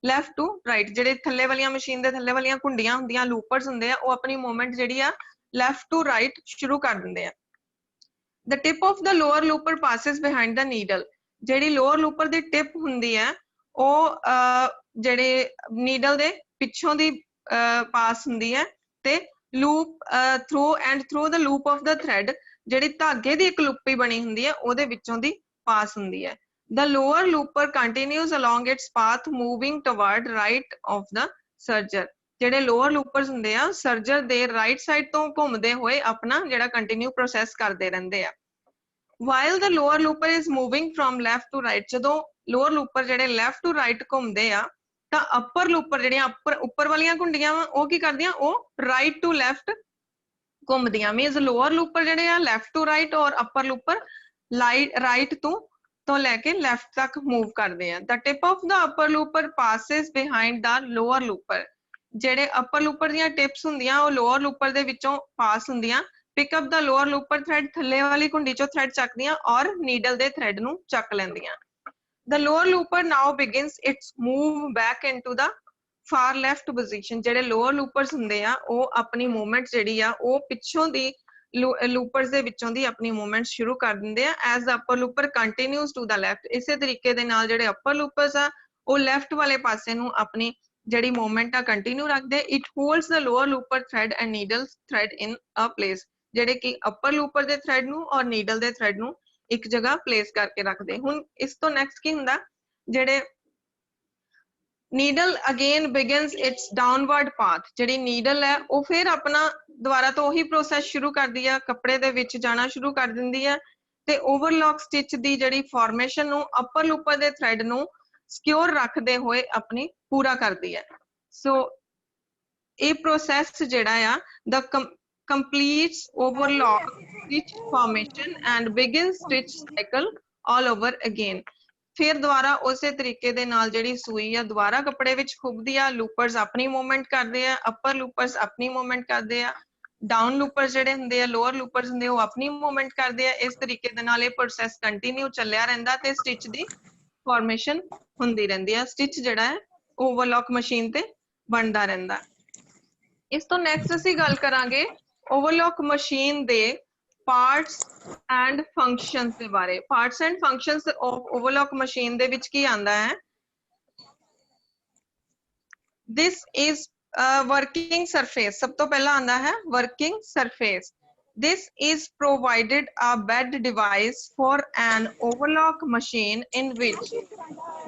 Speaker 1: left to right ਜਿਹੜੇ ਥੱਲੇ ਵਾਲੀਆਂ ਮਸ਼ੀਨ ਦੇ ਥੱਲੇ ਵਾਲੀਆਂ ਕੁੰਡੀਆਂ ਹੁੰਦੀਆਂ ਲੂਪਰਸ ਹੁੰਦੇ ਆ ਉਹ ਆਪਣੀ ਮੂਵਮੈਂਟ ਜਿਹੜੀ ਆ ਲੈਫਟ ਟੂ ਰਾਈਟ ਸ਼ੁਰੂ ਕਰ ਦਿੰਦੇ ਆ। the tip of the lower looper passes behind the needle ਜਿਹੜੀ ਲੋਅਰ ਲੂਪਰ ਦੀ ਟਿਪ ਹੁੰਦੀ ਹੈ ਉਹ ਜਿਹੜੇ ਨੀਡਲ ਦੇ ਪਿੱਛੋਂ ਦੀ ਪਾਸ ਹੁੰਦੀ ਹੈ ਤੇ loop through the loop of the thread ਜਿਹੜੀ ਧਾਗੇ ਦੀ ਇੱਕ ਲੁੱਪੀ ਬਣੀ ਹੁੰਦੀ ਹੈ ਉਹਦੇ ਵਿੱਚੋਂ ਦੀ ਪਾਸ ਹੁੰਦੀ ਹੈ। The lower looper continues along its path moving toward right of the serger ਜਿਹੜੇ ਲੋਅਰ ਲੂਪਰਸ ਹੁੰਦੇ ਆ ਸਰਜਰ ਦੇ ਰਾਈਟ ਸਾਈਡ ਤੋਂ ਘੁੰਮਦੇ ਹੋਏ ਆਪਣਾ ਜਿਹੜਾ ਕੰਟੀਨਿਊ ਪ੍ਰੋਸੈਸ ਕਰਦੇ ਰਹਿੰਦੇ ਆ। while the lower looper is moving from left to right ਜਦੋਂ lower looper ਜਿਹੜੇ left to right ਘੁੰਮਦੇ ਆ ਤਾਂ upper looper ਜਿਹੜੀਆਂ ਉੱਪਰ ਵਾਲੀਆਂ ਕੁੰਡੀਆਂ ਵਾ ਉਹ ਕੀ ਕਰਦੀਆਂ ਉਹ right to left ਘੁੰਮਦੀਆਂ means lower looper ਜਿਹੜੇ ਆ left to right ਔਰ upper looper right ਤੋਂ ਲੈ ਕੇ left ਤੱਕ move ਕਰਦੇ ਆ। the tip of the upper looper passes behind the lower looper ਜਿਹੜੇ upper looper ਦੀਆਂ tips ਹੁੰਦੀਆਂ ਉਹ lower looper ਦੇ ਵਿੱਚੋਂ ਪਾਸ ਹੁੰਦੀਆਂ pick up the lower looper thread ਥੱਲੇ ਵਾਲੀ ਕੁੰਡੀ ਚੋਂ thread ਚੱਕਦੀਆਂ ਔਰ ਨੀਡਲ ਦੇ thread ਨੂੰ ਚੱਕ ਲੈਂਦੀਆਂ। The lower looper now begins its move back into the far left position ਜਿਹੜੇ lower loopers ਹੁੰਦੇ ਆ ਉਹ ਆਪਣੀ movement ਜਿਹੜੀ ਆ ਉਹ ਪਿੱਛੋਂ ਦੀ loopers ਦੇ ਵਿੱਚੋਂ ਦੀ ਆਪਣੀ movement ਸ਼ੁਰੂ ਕਰ ਦਿੰਦੇ ਆ as the upper looper continues to the left ਇਸੇ ਤਰੀਕੇ ਦੇ ਨਾਲ ਜਿਹੜੇ upper loopers ਆ ਉਹ left ਵਾਲੇ ਪਾਸੇ ਨੂੰ ਆਪਣੀ ਜਿਹੜੀ movement ਆ continue ਰੱਖਦੇ it holds the lower looper thread and needle thread in a place ਜਿਹੜੇ ਕਿ upper looper ਦੇ thread ਨੂੰ ਔਰ needle ਦੇ thread ਨੂੰ ਇੱਕ ਜਗ੍ਹਾ place ਕਰਕੇ ਰੱਖਦੇ ਹੁਣ ਇਸ ਤੋਂ next ਕੀ ਹੁੰਦਾ ਜਿਹੜੇ needle again begins its downward path ਜਿਹੜੀ needle ਹੈ ਉਹ ਫਿਰ ਆਪਣਾ ਦੁਬਾਰਾ ਤੋਂ ਉਹੀ process ਸ਼ੁਰੂ ਕਰਦੀ ਆ ਕੱਪੜੇ ਦੇ ਵਿੱਚ ਜਾਣਾ ਸ਼ੁਰੂ ਕਰ ਦਿੰਦੀ ਹੈ ਤੇ overlock stitch ਦੀ ਜਿਹੜੀ formation ਨੂੰ upper looper ਦੇ thread ਨੂੰ secure ਰੱਖਦੇ ਹੋਏ ਆਪਣੀ ਪੂਰਾ ਕਰਦੀ ਹੈ ਸੋ ਇਹ process ਜਿਹੜਾ ਆ the completes overlock stitch formation and begins stitch cycle all over again ਫਿਰ ਦੁਬਾਰਾ ਉਸੇ ਤਰੀਕੇ ਦੇ ਨਾਲ ਜਿਹੜੀ ਸੂਈ ਆ ਦੁਬਾਰਾ ਕੱਪੜੇ ਵਿੱਚ ਖੁੱਬਦੀ ਆ ਲੂਪਰਸ ਆਪਣੀ ਮੂਵਮੈਂਟ ਕਰਦੇ ਆ ਅਪਰ ਲੂਪਰਸ ਆਪਣੀ ਮੂਵਮੈਂਟ ਕਰਦੇ ਆ ਡਾਊਨ ਲੂਪਰਸ ਜਿਹੜੇ ਹੁੰਦੇ ਆ ਲੋਅਰ ਲੂਪਰਸ ਹੁੰਦੇ ਉਹ ਆਪਣੀ ਮੂਵਮੈਂਟ ਕਰਦੇ ਆ ਇਸ ਤਰੀਕੇ ਦੇ ਨਾਲ ਇਹ ਪ੍ਰੋਸੈਸ ਕੰਟੀਨਿਊ ਚੱਲਿਆ ਰਹਿੰਦਾ ਤੇ ਸਟਿਚ ਦੀ ਫਾਰਮੇਸ਼ਨ ਹੁੰਦੀ ਰਹਿੰਦੀ ਆ ਸਟਿਚ ਜਿਹੜਾ ਹੈ ਓਵਰਲੌਕ ਮਸ਼ੀਨ ਤੇ ਬਣਦਾ ਰਹਿੰਦਾ ਇਸ ਤੋਂ ਨੈਕਸਟ ਅਸੀਂ ਗੱਲ ਕਰਾਂਗੇ overlock machine ਦੇ parts and functions ਦੇ ਬਾਰੇ parts and functions of overlock machine ਦੇ ਵਿੱਚ ਕੀ ਆਂਦਾ ਹੈ this is a working surface ਸਭ ਤੋਂ ਪਹਿਲਾਂ ਆਂਦਾ ਹੈ working surface this is provided a bed device for an overlock machine in which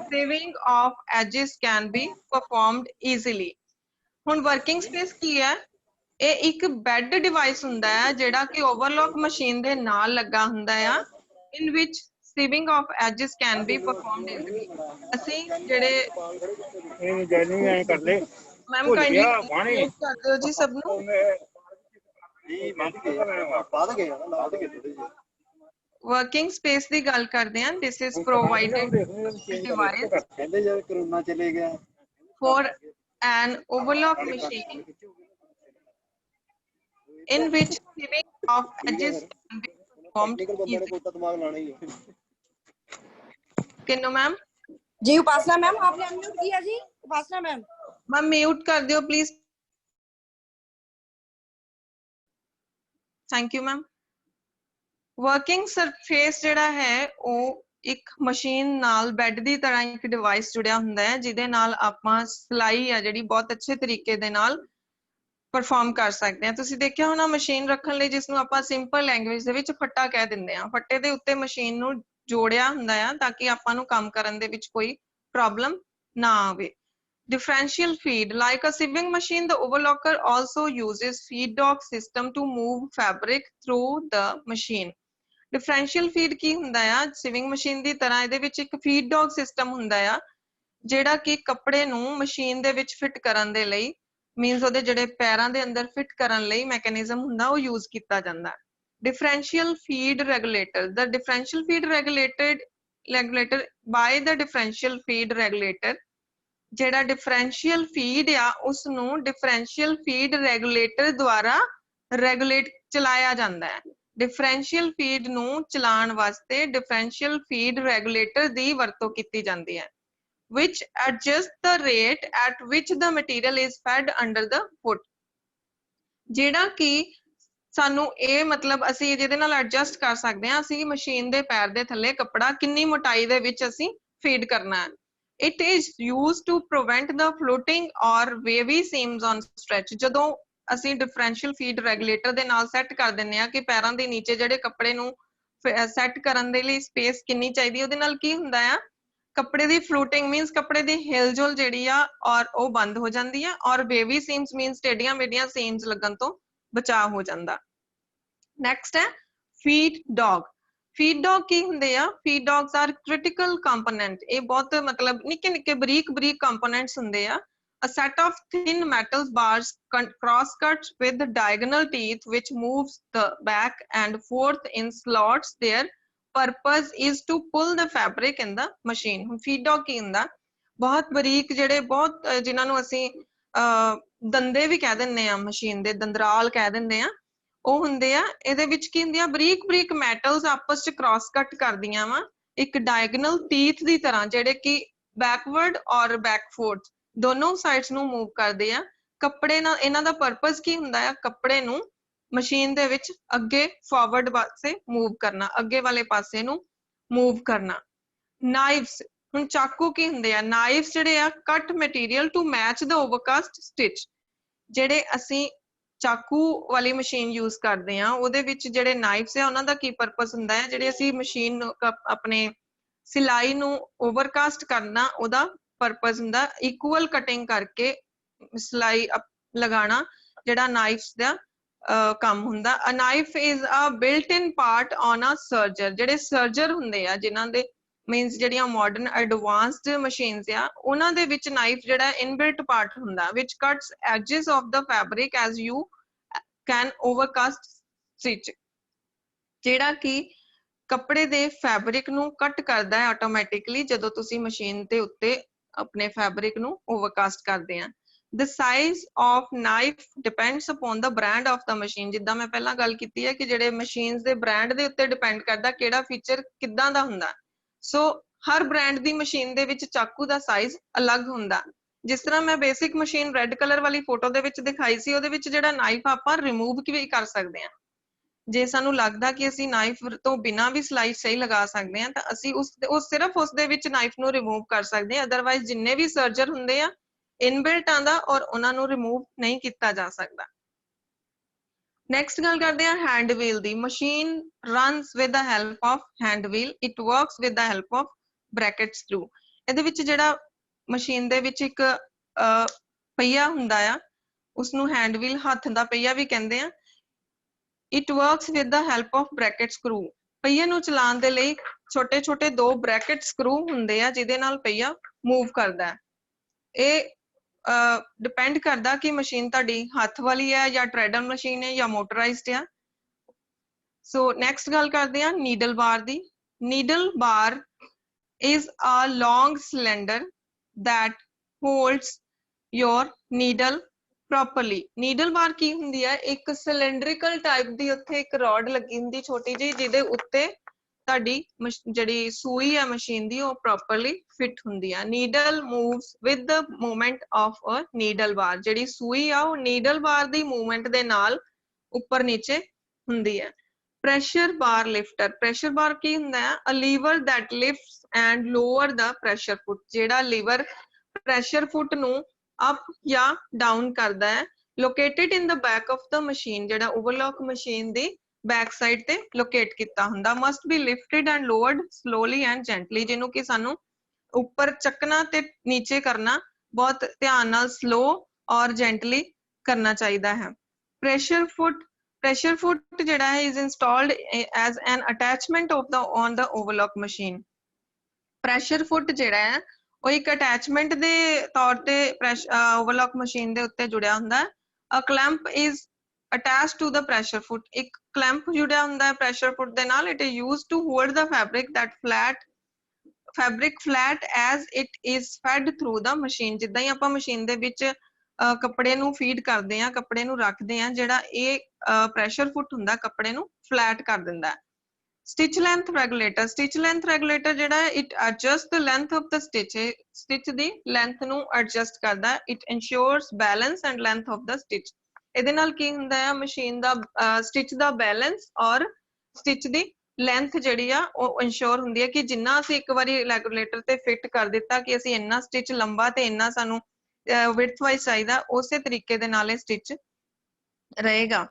Speaker 1: sieving of edges can be performed easily ਹੁਣ working space ਕੀ ਹੈ ਇਹ ਇੱਕ ਬੈੱਡ ਡਿਵਾਈਸ ਹੁੰਦਾ ਹੈ ਜਿਹੜਾ ਕਿ ਓਵਰਲੌਕ ਮਸ਼ੀਨ ਦੇ ਨਾਲ ਲੱਗਾ ਹੁੰਦਾ ਆ in which sewing of edges can be performed easily ਅਸੀਂ ਜਿਹੜੇ
Speaker 2: ਇਹ ਜੈਨੀ ਐ ਕਰ ਲੈ
Speaker 1: ਮੈਮ ਕਾਈਂਡਲੀ ਕਰ ਦਿਓ ਜੀ ਸਭ ਨੂੰ
Speaker 2: ਜੀ ਮੰਨ ਕੇ ਬਾਦ ਗਏ ਨਾ ਲਾਦ ਕੇ ਥੋੜੀ ਜਿਹੀ
Speaker 1: ਵਰਕਿੰਗ ਸਪੇਸ ਦੀ ਗੱਲ ਕਰਦੇ ਹਾਂ ਦਿਸ ਇਜ਼ ਪ੍ਰੋਵਾਈਡਡ ਡਿਵਾਈਸ
Speaker 2: ਕਹਿੰਦੇ ਜਦ ਕਰੋਨਾ ਚਲੇ ਗਿਆ
Speaker 1: for an overlock machine in which sieving of edges can be performed easily. किन्नो मैम
Speaker 3: जी उपासना मैम आपने अनम्यूट किया जी उपासना मैम
Speaker 1: मैम म्यूट कर दियो please thank you ma'am working surface ਜਿਹੜਾ ਹੈ ਉਹ ਇੱਕ ਮਸ਼ੀਨ ਨਾਲ ਬੈੱਡ ਦੀ ਤਰ੍ਹਾਂ ਇੱਕ ਡਿਵਾਈਸ ਜੁੜਿਆ ਹੁੰਦਾ ਹੈ ਜਿਹਦੇ ਨਾਲ ਆਪਾਂ ਸਲਾਈ ਆ ਜਿਹੜੀ ਬਹੁਤ ਅੱਛੇ ਤਰੀਕੇ ਦੇ ਨਾਲ ਪਰਫਾਰਮ ਕਰ ਸਕਦੇ ਆ ਤੁਸੀਂ ਦੇਖਿਆ ਹੋਣਾ ਮਸ਼ੀਨ ਰੱਖਣ ਲਈ ਜਿਸ ਨੂੰ ਆਪਾਂ ਸਿੰਪਲ ਲੈਂਗੁਏਜ ਦੇ ਵਿੱਚ ਫੱਟਾ ਕਹਿ ਦਿੰਦੇ ਆ ਫੱਟੇ ਦੇ ਉੱਤੇ ਮਸ਼ੀਨ ਨੂੰ ਜੋੜਿਆ ਹੁੰਦਾ ਆ ਤਾਂ ਕਿ ਆਪਾਂ ਨੂੰ ਕੰਮ ਕਰਨ ਦੇ ਵਿੱਚ ਕੋਈ ਪ੍ਰੋਬਲਮ ਨਾ ਆਵੇ differential feed like a sieving machine the overlocker also uses feed dog system to move fabric through the machine differential feed ਕੀ ਹੁੰਦਾ ਆ sieving machine ਦੀ ਤਰ੍ਹਾਂ ਇਹਦੇ ਵਿੱਚ ਇੱਕ feed dog system ਹੁੰਦਾ ਆ ਜਿਹੜਾ ਕਿ ਕੱਪੜੇ ਨੂੰ ਮਸ਼ੀਨ ਦੇ ਵਿੱਚ ਫਿੱਟ ਕਰਨ ਦੇ ਲਈ means ਉਹਦੇ ਜਿਹੜੇ ਪੈਰਾਂ ਦੇ ਅੰਦਰ ਫਿੱਟ ਕਰਨ ਲਈ ਮੈਕੈਨਿਜ਼ਮ ਹੁੰਦਾ ਉਹ ਯੂਜ਼ ਕੀਤਾ ਜਾਂਦਾ differential feed regulator the differential feed regulator by the differential feed regulator ਜਿਹੜਾ differential feed ਆ ਉਸ ਨੂੰ differential feed regulator ਦੁਆਰਾ ਰੈਗੂਲੇਟ ਚਲਾਇਆ ਜਾਂਦਾ ਹੈ differential feed ਨੂੰ ਚਲਾਉਣ ਵਾਸਤੇ differential feed regulator ਦੀ ਵਰਤੋਂ ਕੀਤੀ ਜਾਂਦੀ ਹੈ which adjust the rate at which the material is fed under the foot ਜਿਹੜਾ ਕਿ ਸਾਨੂੰ ਇਹ ਮਤਲਬ ਅਸੀਂ ਜਿਹਦੇ ਨਾਲ ਐਡਜਸਟ ਕਰ ਸਕਦੇ ਹਾਂ ਅਸੀਂ ਮਸ਼ੀਨ ਦੇ ਪੈਰ ਦੇ ਥੱਲੇ ਕੱਪੜਾ ਕਿੰਨੀ ਮੋਟਾਈ ਦੇ ਵਿੱਚ ਅਸੀਂ ਫੀਡ ਕਰਨਾ ਹੈ it is used to prevent the floating or wavy seams on stretch ਜਦੋਂ ਅਸੀਂ differential feed regulator ਦੇ ਨਾਲ ਸੈੱਟ ਕਰ ਦਿੰਨੇ ਆ ਕਿ ਪੈਰਾਂ ਦੇ ਨੀਚੇ ਜਿਹੜੇ ਕੱਪੜੇ ਨੂੰ ਸੈੱਟ ਕਰਨ ਦੇ ਲਈ ਸਪੇਸ ਕਿੰਨੀ ਚਾਹੀਦੀ ਉਹਦੇ ਨਾਲ ਕੀ ਹੁੰਦਾ ਆ ਕੱਪੜੇ ਦੀ ਫਲੋਟਿੰਗ ਮੀਨਸ ਕੱਪੜੇ ਦੀ ਹਿਲਜੁਲ ਜਿਹੜੀ ਆ ਔਰ ਉਹ ਬੰਦ ਹੋ ਜਾਂਦੀ ਆ ਔਰ ਬੇਬੀ ਸੀਮਸ ਮੀਨਸ ਟੇਡੀਆਂ ਮੇਡੀਆਂ ਸੀਮਸ ਲੱਗਣ ਤੋਂ ਬਚਾਅ ਹੋ ਜਾਂਦਾ ਨੈਕਸਟ ਹੈ ਫੀਡ ਡੌਗ ਕੀ ਹੁੰਦੇ ਆ feed dogs are critical component ਇਹ ਬਹੁਤ ਮਤਲਬ ਨਿੱਕੇ ਨਿੱਕੇ ਬਰੀਕ ਕੰਪੋਨੈਂਟਸ ਹੁੰਦੇ ਆ a set of thin metal bars cross cut with diagonal teeth which moves the back and forth in slots their purpose is to pull the fabric in the machine ਹੁਣ feed dog ਕੀ ਹੁੰਦਾ ਬਹੁਤ ਬਰੀਕ ਜਿਹੜੇ ਬਹੁਤ ਜਿਨ੍ਹਾਂ ਨੂੰ ਅਸੀਂ ਦੰਦੇ ਵੀ ਕਹਿ ਦਿੰਦੇ ਆ ਮਸ਼ੀਨ ਦੇ ਦੰਦਰਾਲ ਕਹਿ ਦਿੰਦੇ ਆ ਉਹ ਹੁੰਦੇ ਆ ਇਹਦੇ ਵਿੱਚ ਕੀ ਹੁੰਦੀਆਂ ਬਰੀਕ ਮੈਟਲਸ ਆਪਸ ਚ ਕ੍ਰਾਸ ਕੱਟ ਕਰਦੀਆਂ ਵਾ ਇੱਕ ਡਾਇਗਨਲ ਟੀਥ ਦੀ ਤਰ੍ਹਾਂ ਜਿਹੜੇ ਕਿ ਬੈਕਵਰਡ ਔਰ ਬੈਕਫੋਰਡ ਦੋਨੋਂ ਸਾਈਡਸ ਨੂੰ ਮੂਵ ਕਰਦੇ ਆ। ਕੱਪੜੇ ਨਾਲ ਇਹਨਾਂ ਦਾ ਪਰਪਸ ਕੀ ਹੁੰਦਾ ਆ, ਕੱਪੜੇ ਨੂੰ ਮਸ਼ੀਨ ਦੇ ਵਿੱਚ ਅੱਗੇ ਫਾਰਵਰਡ ਪਾਸੇ ਮੂਵ ਕਰਨਾ, ਅੱਗੇ ਵਾਲੇ ਪਾਸੇ ਨੂੰ ਮੂਵ ਕਰਨਾ। ਨਾਈਫਸ, ਹੁਣ ਚਾਕੂ ਕੀ ਹੁੰਦੇ ਆ, ਨਾਈਫਸ ਜਿਹੜੇ ਆ cut material to match the overcast stitch. ਜਿਹੜੇ ਅਸੀਂ ਚਾਕੂ ਵਾਲੀ ਮਸ਼ੀਨ ਯੂਜ਼ ਕਰਦੇ ਆ ਉਹਦੇ ਵਿੱਚ ਜਿਹੜੇ ਨਾਈਫਸ ਆ ਉਹਨਾਂ ਦਾ ਕੀ ਪਰਪਸ ਹੁੰਦਾ ਹੈ, ਜਿਹੜੇ ਅਸੀਂ ਮਸ਼ੀਨ ਆਪਣੇ ਸਿਲਾਈ ਨੂੰ ਓਵਰਕਾਸਟ ਕਰਨਾ ਉਹਦਾ ਪਰਪਸ ਹੁੰਦਾ ਇਕੁਅਲ ਕਟਿੰਗ ਕਰਕੇ ਸਿਲਾਈ ਲਗਾਣਾ, ਜਿਹੜਾ ਨਾਈਫਸ ਦਾ ਕੰਮ ਹੁੰਦਾ। A knife is a built in part on a serger. ਜਿਹੜੇ ਸਰਜਰ ਹੁੰਦੇ ਆ ਜਿਨ੍ਹਾਂ ਦੇ ਮੀਨਸ ਜਿਹੜੀਆਂ ਮਾਡਰਨ ਐਡਵਾਂਸਡ ਮਸ਼ੀਨਸ ਆ ਉਹਨਾਂ ਦੇ ਵਿੱਚ ਨਾਈਫ ਜਿਹੜਾ ਇਨਬਿਲਟ ਪਾਰਟ ਹੁੰਦਾ which cuts edges of the fabric as you can overcast stitch, ਜਿਹੜਾ ਕਿ ਕੱਪੜੇ ਦੇ ਫੈਬਰਿਕ ਨੂੰ ਕੱਟ ਕਰਦਾ ਹੈ ਆਟੋਮੈਟਿਕਲੀ ਜਦੋਂ ਤੁਸੀਂ ਮਸ਼ੀਨ ਦੇ ਉੱਤੇ ਆਪਣੇ ਫੈਬਰਿਕ ਨੂੰ ਓਵਰਕਾਸਟ ਕਰਦੇ ਆ। The size of knife depends upon the brand of the machine। ਜਿੱਦਾਂ ਮੈਂ ਪਹਿਲਾਂ ਗੱਲ ਕੀਤੀ ਹੈ ਕਿ ਜਿਹੜੇ ਮਸ਼ੀਨਸ ਦੇ ਬ੍ਰਾਂਡ ਦੇ ਉੱਤੇ ਡਿਪੈਂਡ ਕਰਦਾ ਕਿਹੜਾ ਫੀਚਰ ਕਿੱਦਾਂ ਦਾ ਹੁੰਦਾ। ਸੋ ਹਰ ਬ੍ਰਾਂਡ ਦੀ ਮਸ਼ੀਨ ਦੇ ਵਿੱਚ ਚਾਕੂ ਦਾ ਸਾਈਜ਼ ਅਲੱਗ ਹੁੰਦਾ। ਜਿਸ ਤਰ੍ਹਾਂ ਮੈਂ ਬੇਸਿਕ ਮਸ਼ੀਨ ਰੈੱਡ ਕਲਰ ਵਾਲੀ ਫੋਟੋ ਦੇ ਵਿੱਚ ਦਿਖਾਈ ਸੀ, ਉਹਦੇ ਵਿੱਚ ਜਿਹੜਾ ਨਾਈਫ ਆਪਾਂ ਰਿਮੂਵ ਵੀ ਕਰ ਸਕਦੇ ਹਾਂ। ਜੇ ਸਾਨੂੰ ਲੱਗਦਾ ਕਿ ਅਸੀਂ ਨਾਈਫ ਤੋਂ ਬਿਨਾਂ ਵੀ ਸਿਲਾਈ ਸਹੀ ਲਗਾ ਸਕਦੇ ਹਾਂ ਤਾਂ ਅਸੀਂ ਸਿਰਫ ਉਸ ਦੇ ਵਿੱਚ ਨਾਈਫ ਨੂੰ ਰਿਮੂਵ ਕਰ ਸਕਦੇ ਹਾਂ। ਅਦਰਵਾਈਜ਼ ਜਿੰਨੇ ਵੀ ਸਰਜਰ ਹੁੰਦੇ ਆ ਇਨਬਿਲਟ ਆਂਦਾ ਔਰ ਉਹਨਾਂ ਨੂੰ ਰਿਮੂਵ ਨਹੀਂ ਕੀਤਾ ਜਾ ਸਕਦਾ। ਨੈਕਸਟ ਗੱਲ ਕਰਦੇ ਹਾਂ ਹੈਂਡ ਵੀਲ ਦੀ। Machine runs with the help of hand wheel, it works with the help of bracket screw. ਇਹਦੇ ਵਿੱਚ ਜਿਹੜਾ ਮਸ਼ੀਨ ਦੇ ਵਿੱਚ ਇੱਕ ਪਹੀਆ ਹੁੰਦਾ ਆ ਉਸਨੂੰ ਹੈਂਡ ਵੀਲ, ਹੱਥ ਦਾ ਪਹੀਆ ਵੀ ਕਹਿੰਦੇ ਆ। It works with the help of bracket screw. ਪਹੀਏ ਨੂੰ ਚਲਾਉਣ ਦੇ ਲਈ ਛੋਟੇ ਛੋਟੇ 2 ਬ੍ਰੈਕਟ ਸਕਰੂ ਹੁੰਦੇ ਆ ਜਿਹਦੇ ਨਾਲ ਪਹੀਆ ਮੂਵ ਕਰਦਾ ਹੈ। ਇਹ ਡਿਪੈਂਡ ਕਰਦਾ ਕਿ ਮਸ਼ੀਨ ਤੁਹਾਡੀ ਹੱਥ ਵਾਲੀ ਹੈ ਜਾਂ ਟ੍ਰੈਡਲ ਮਸ਼ੀਨ ਹੈ ਜਾਂ ਮੋਟਰਾਈਜ਼ਡ ਆ। ਸੋ ਨੈਕਸਟ ਗੱਲ ਕਰਦੇ ਹਾਂ ਨੀਡਲ ਬਾਰ ਦੀ। Needle bar is a long cylinder that holds your needle properly। Needle bar ਕੀ ਹੁੰਦੀ ਹੈ, ਇੱਕ ਸਿਲੰਡਰੀਕਲ ਟਾਈਪ ਦੀ ਉੱਥੇ ਇੱਕ ਰੋਡ ਲੱਗੀ ਹੁੰਦੀ ਛੋਟੀ ਜਿਹੀ ਜਿਹਦੇ ਉੱਤੇ ਤੁਹਾਡੀ ਜਿਹੜੀ ਸੂਈ ਹੈ ਮਸ਼ੀਨ ਦੀ ਉਹ ਪ੍ਰੋਪਰਲੀ ਫਿਟ ਹੁੰਦੀ ਆ। Needle moves with the movement of a needle bar. ਜਿਹੜੀ ਸੂਈ ਆ ਉਹ ਨੀਡਲ ਬਾਰ ਦੀ ਮੂਵਮੈਂਟ ਦੇ ਨਾਲ ਉੱਪਰ ਨੀਚੇ ਹੁੰਦੀ ਹੈ। Pressure bar lifter. Pressure bar ਕੀ ਹੁੰਦਾ ਹੈ, a lever that lifts and lower the pressure foot. ਜਿਹੜਾ ਲੀਵਰ ਪ੍ਰੈਸ਼ਰ ਫੁੱਟ ਨੂੰ ਅਪ ਜਾਂ ਡਾਊਨ ਕਰਦਾ ਹੈ। Located in the back of the machine. ਜਿਹੜਾ ਓਵਰਲੌਕ ਮਸ਼ੀਨ ਦੀ ਬੈਕ ਸਾਈਡ ਤੇ ਲੋਕੇਟ ਕੀਤਾ ਹੁੰਦਾ। Must be lifted and lowered slowly and gently. ਜਿਹਨੂੰ ਕਿ ਸਾਨੂੰ ਉੱਪਰ ਚੱਕਣਾ ਤੇ ਨੀਚੇ ਕਰਨਾ ਬਹੁਤ ਧਿਆਨ ਨਾਲ ਸਲੋ ਔਰ ਜੈਂਟਲੀ ਕਰਨਾ ਚਾਹੀਦਾ ਹੈ। ਪ੍ਰੈਸ਼ਰ ਫੁੱਟ ਜਿਹੜਾ ਹੈ is installed as an attachment of the on the overlock machine। Pressure foot ਜਿਹੜਾ ਹੈ ਉਹ ਇੱਕ ਅਟੈਚਮੈਂਟ ਦੇ ਤੌਰ ਤੇ ਓਵਰਲੌਕ ਮਸ਼ੀਨ ਦੇ ਉੱਤੇ ਜੁੜਿਆ ਹੁੰਦਾ। A clamp is attached to the pressure foot। ਇੱਕ ਕਲੈਂਪ ਜੁੜਿਆ ਹੁੰਦਾ ਹੈ ਪ੍ਰੈਸ਼ਰ ਫੁੱਟ ਦੇ ਨਾਲ। it is used to hold the fabric flat as it is fed through the machine। ਜਿੱਦਾਂ ਹੀ ਆਪਾਂ ਮਸ਼ੀਨ ਦੇ ਵਿੱਚ ਕੱਪੜੇ ਨੂੰ ਫੀਡ ਕਰਦੇ ਆ, ਕੱਪੜੇ ਨੂੰ ਰੱਖਦੇ ਆ, ਜਿਹੜਾ ਇਹ ਪ੍ਰੈਸ਼ਰ ਫੁੱਟ ਹੁੰਦਾ ਕੱਪੜੇ ਨੂੰ ਫਲੈਟ ਕਰ ਦਿੰਦਾ। Stitch length regulator. Stitch length regulator ਜਿਹੜਾ it adjust the length of the stitch. Stitch ਦੀ ਲੈਂਥ ਨੂੰ ਐਡਜਸਟ ਕਰਦਾ। It ensures balance and length of the stitch. ਇਹਦੇ ਨਾਲ ਕੀ ਹੁੰਦਾ ਹੈ, ਮਸ਼ੀਨ ਦਾ ਸਟਿਚ ਦਾ ਬੈਲੈਂਸ ਔਰ ਸਟਿਚ ਦੀ ਲੈਂਥ ਜਿਹੜੀ ਆ ਉਹ ਇਨਸ਼ੋਰ ਹੁੰਦੀ ਹੈ ਕਿ ਜਿੰਨਾ ਅਸੀਂ ਇੱਕ ਵਾਰੀ ਰੈਗੂਲੇਟਰ ਤੇ ਫਿੱਟ ਕਰ ਦਿੱਤਾ ਕਿ ਅਸੀਂ ਇੰਨਾ ਸਟਿਚ ਲੰਬਾ ਤੇ ਇੰਨਾ ਸਾਨੂੰ ਵਿਡਥ ਵਾਈਜ਼ ਚਾਹੀਦਾ, ਉਸੇ ਤਰੀਕੇ ਦੇ ਨਾਲ ਇਹ ਸਟਿਚ ਰਹੇਗਾ।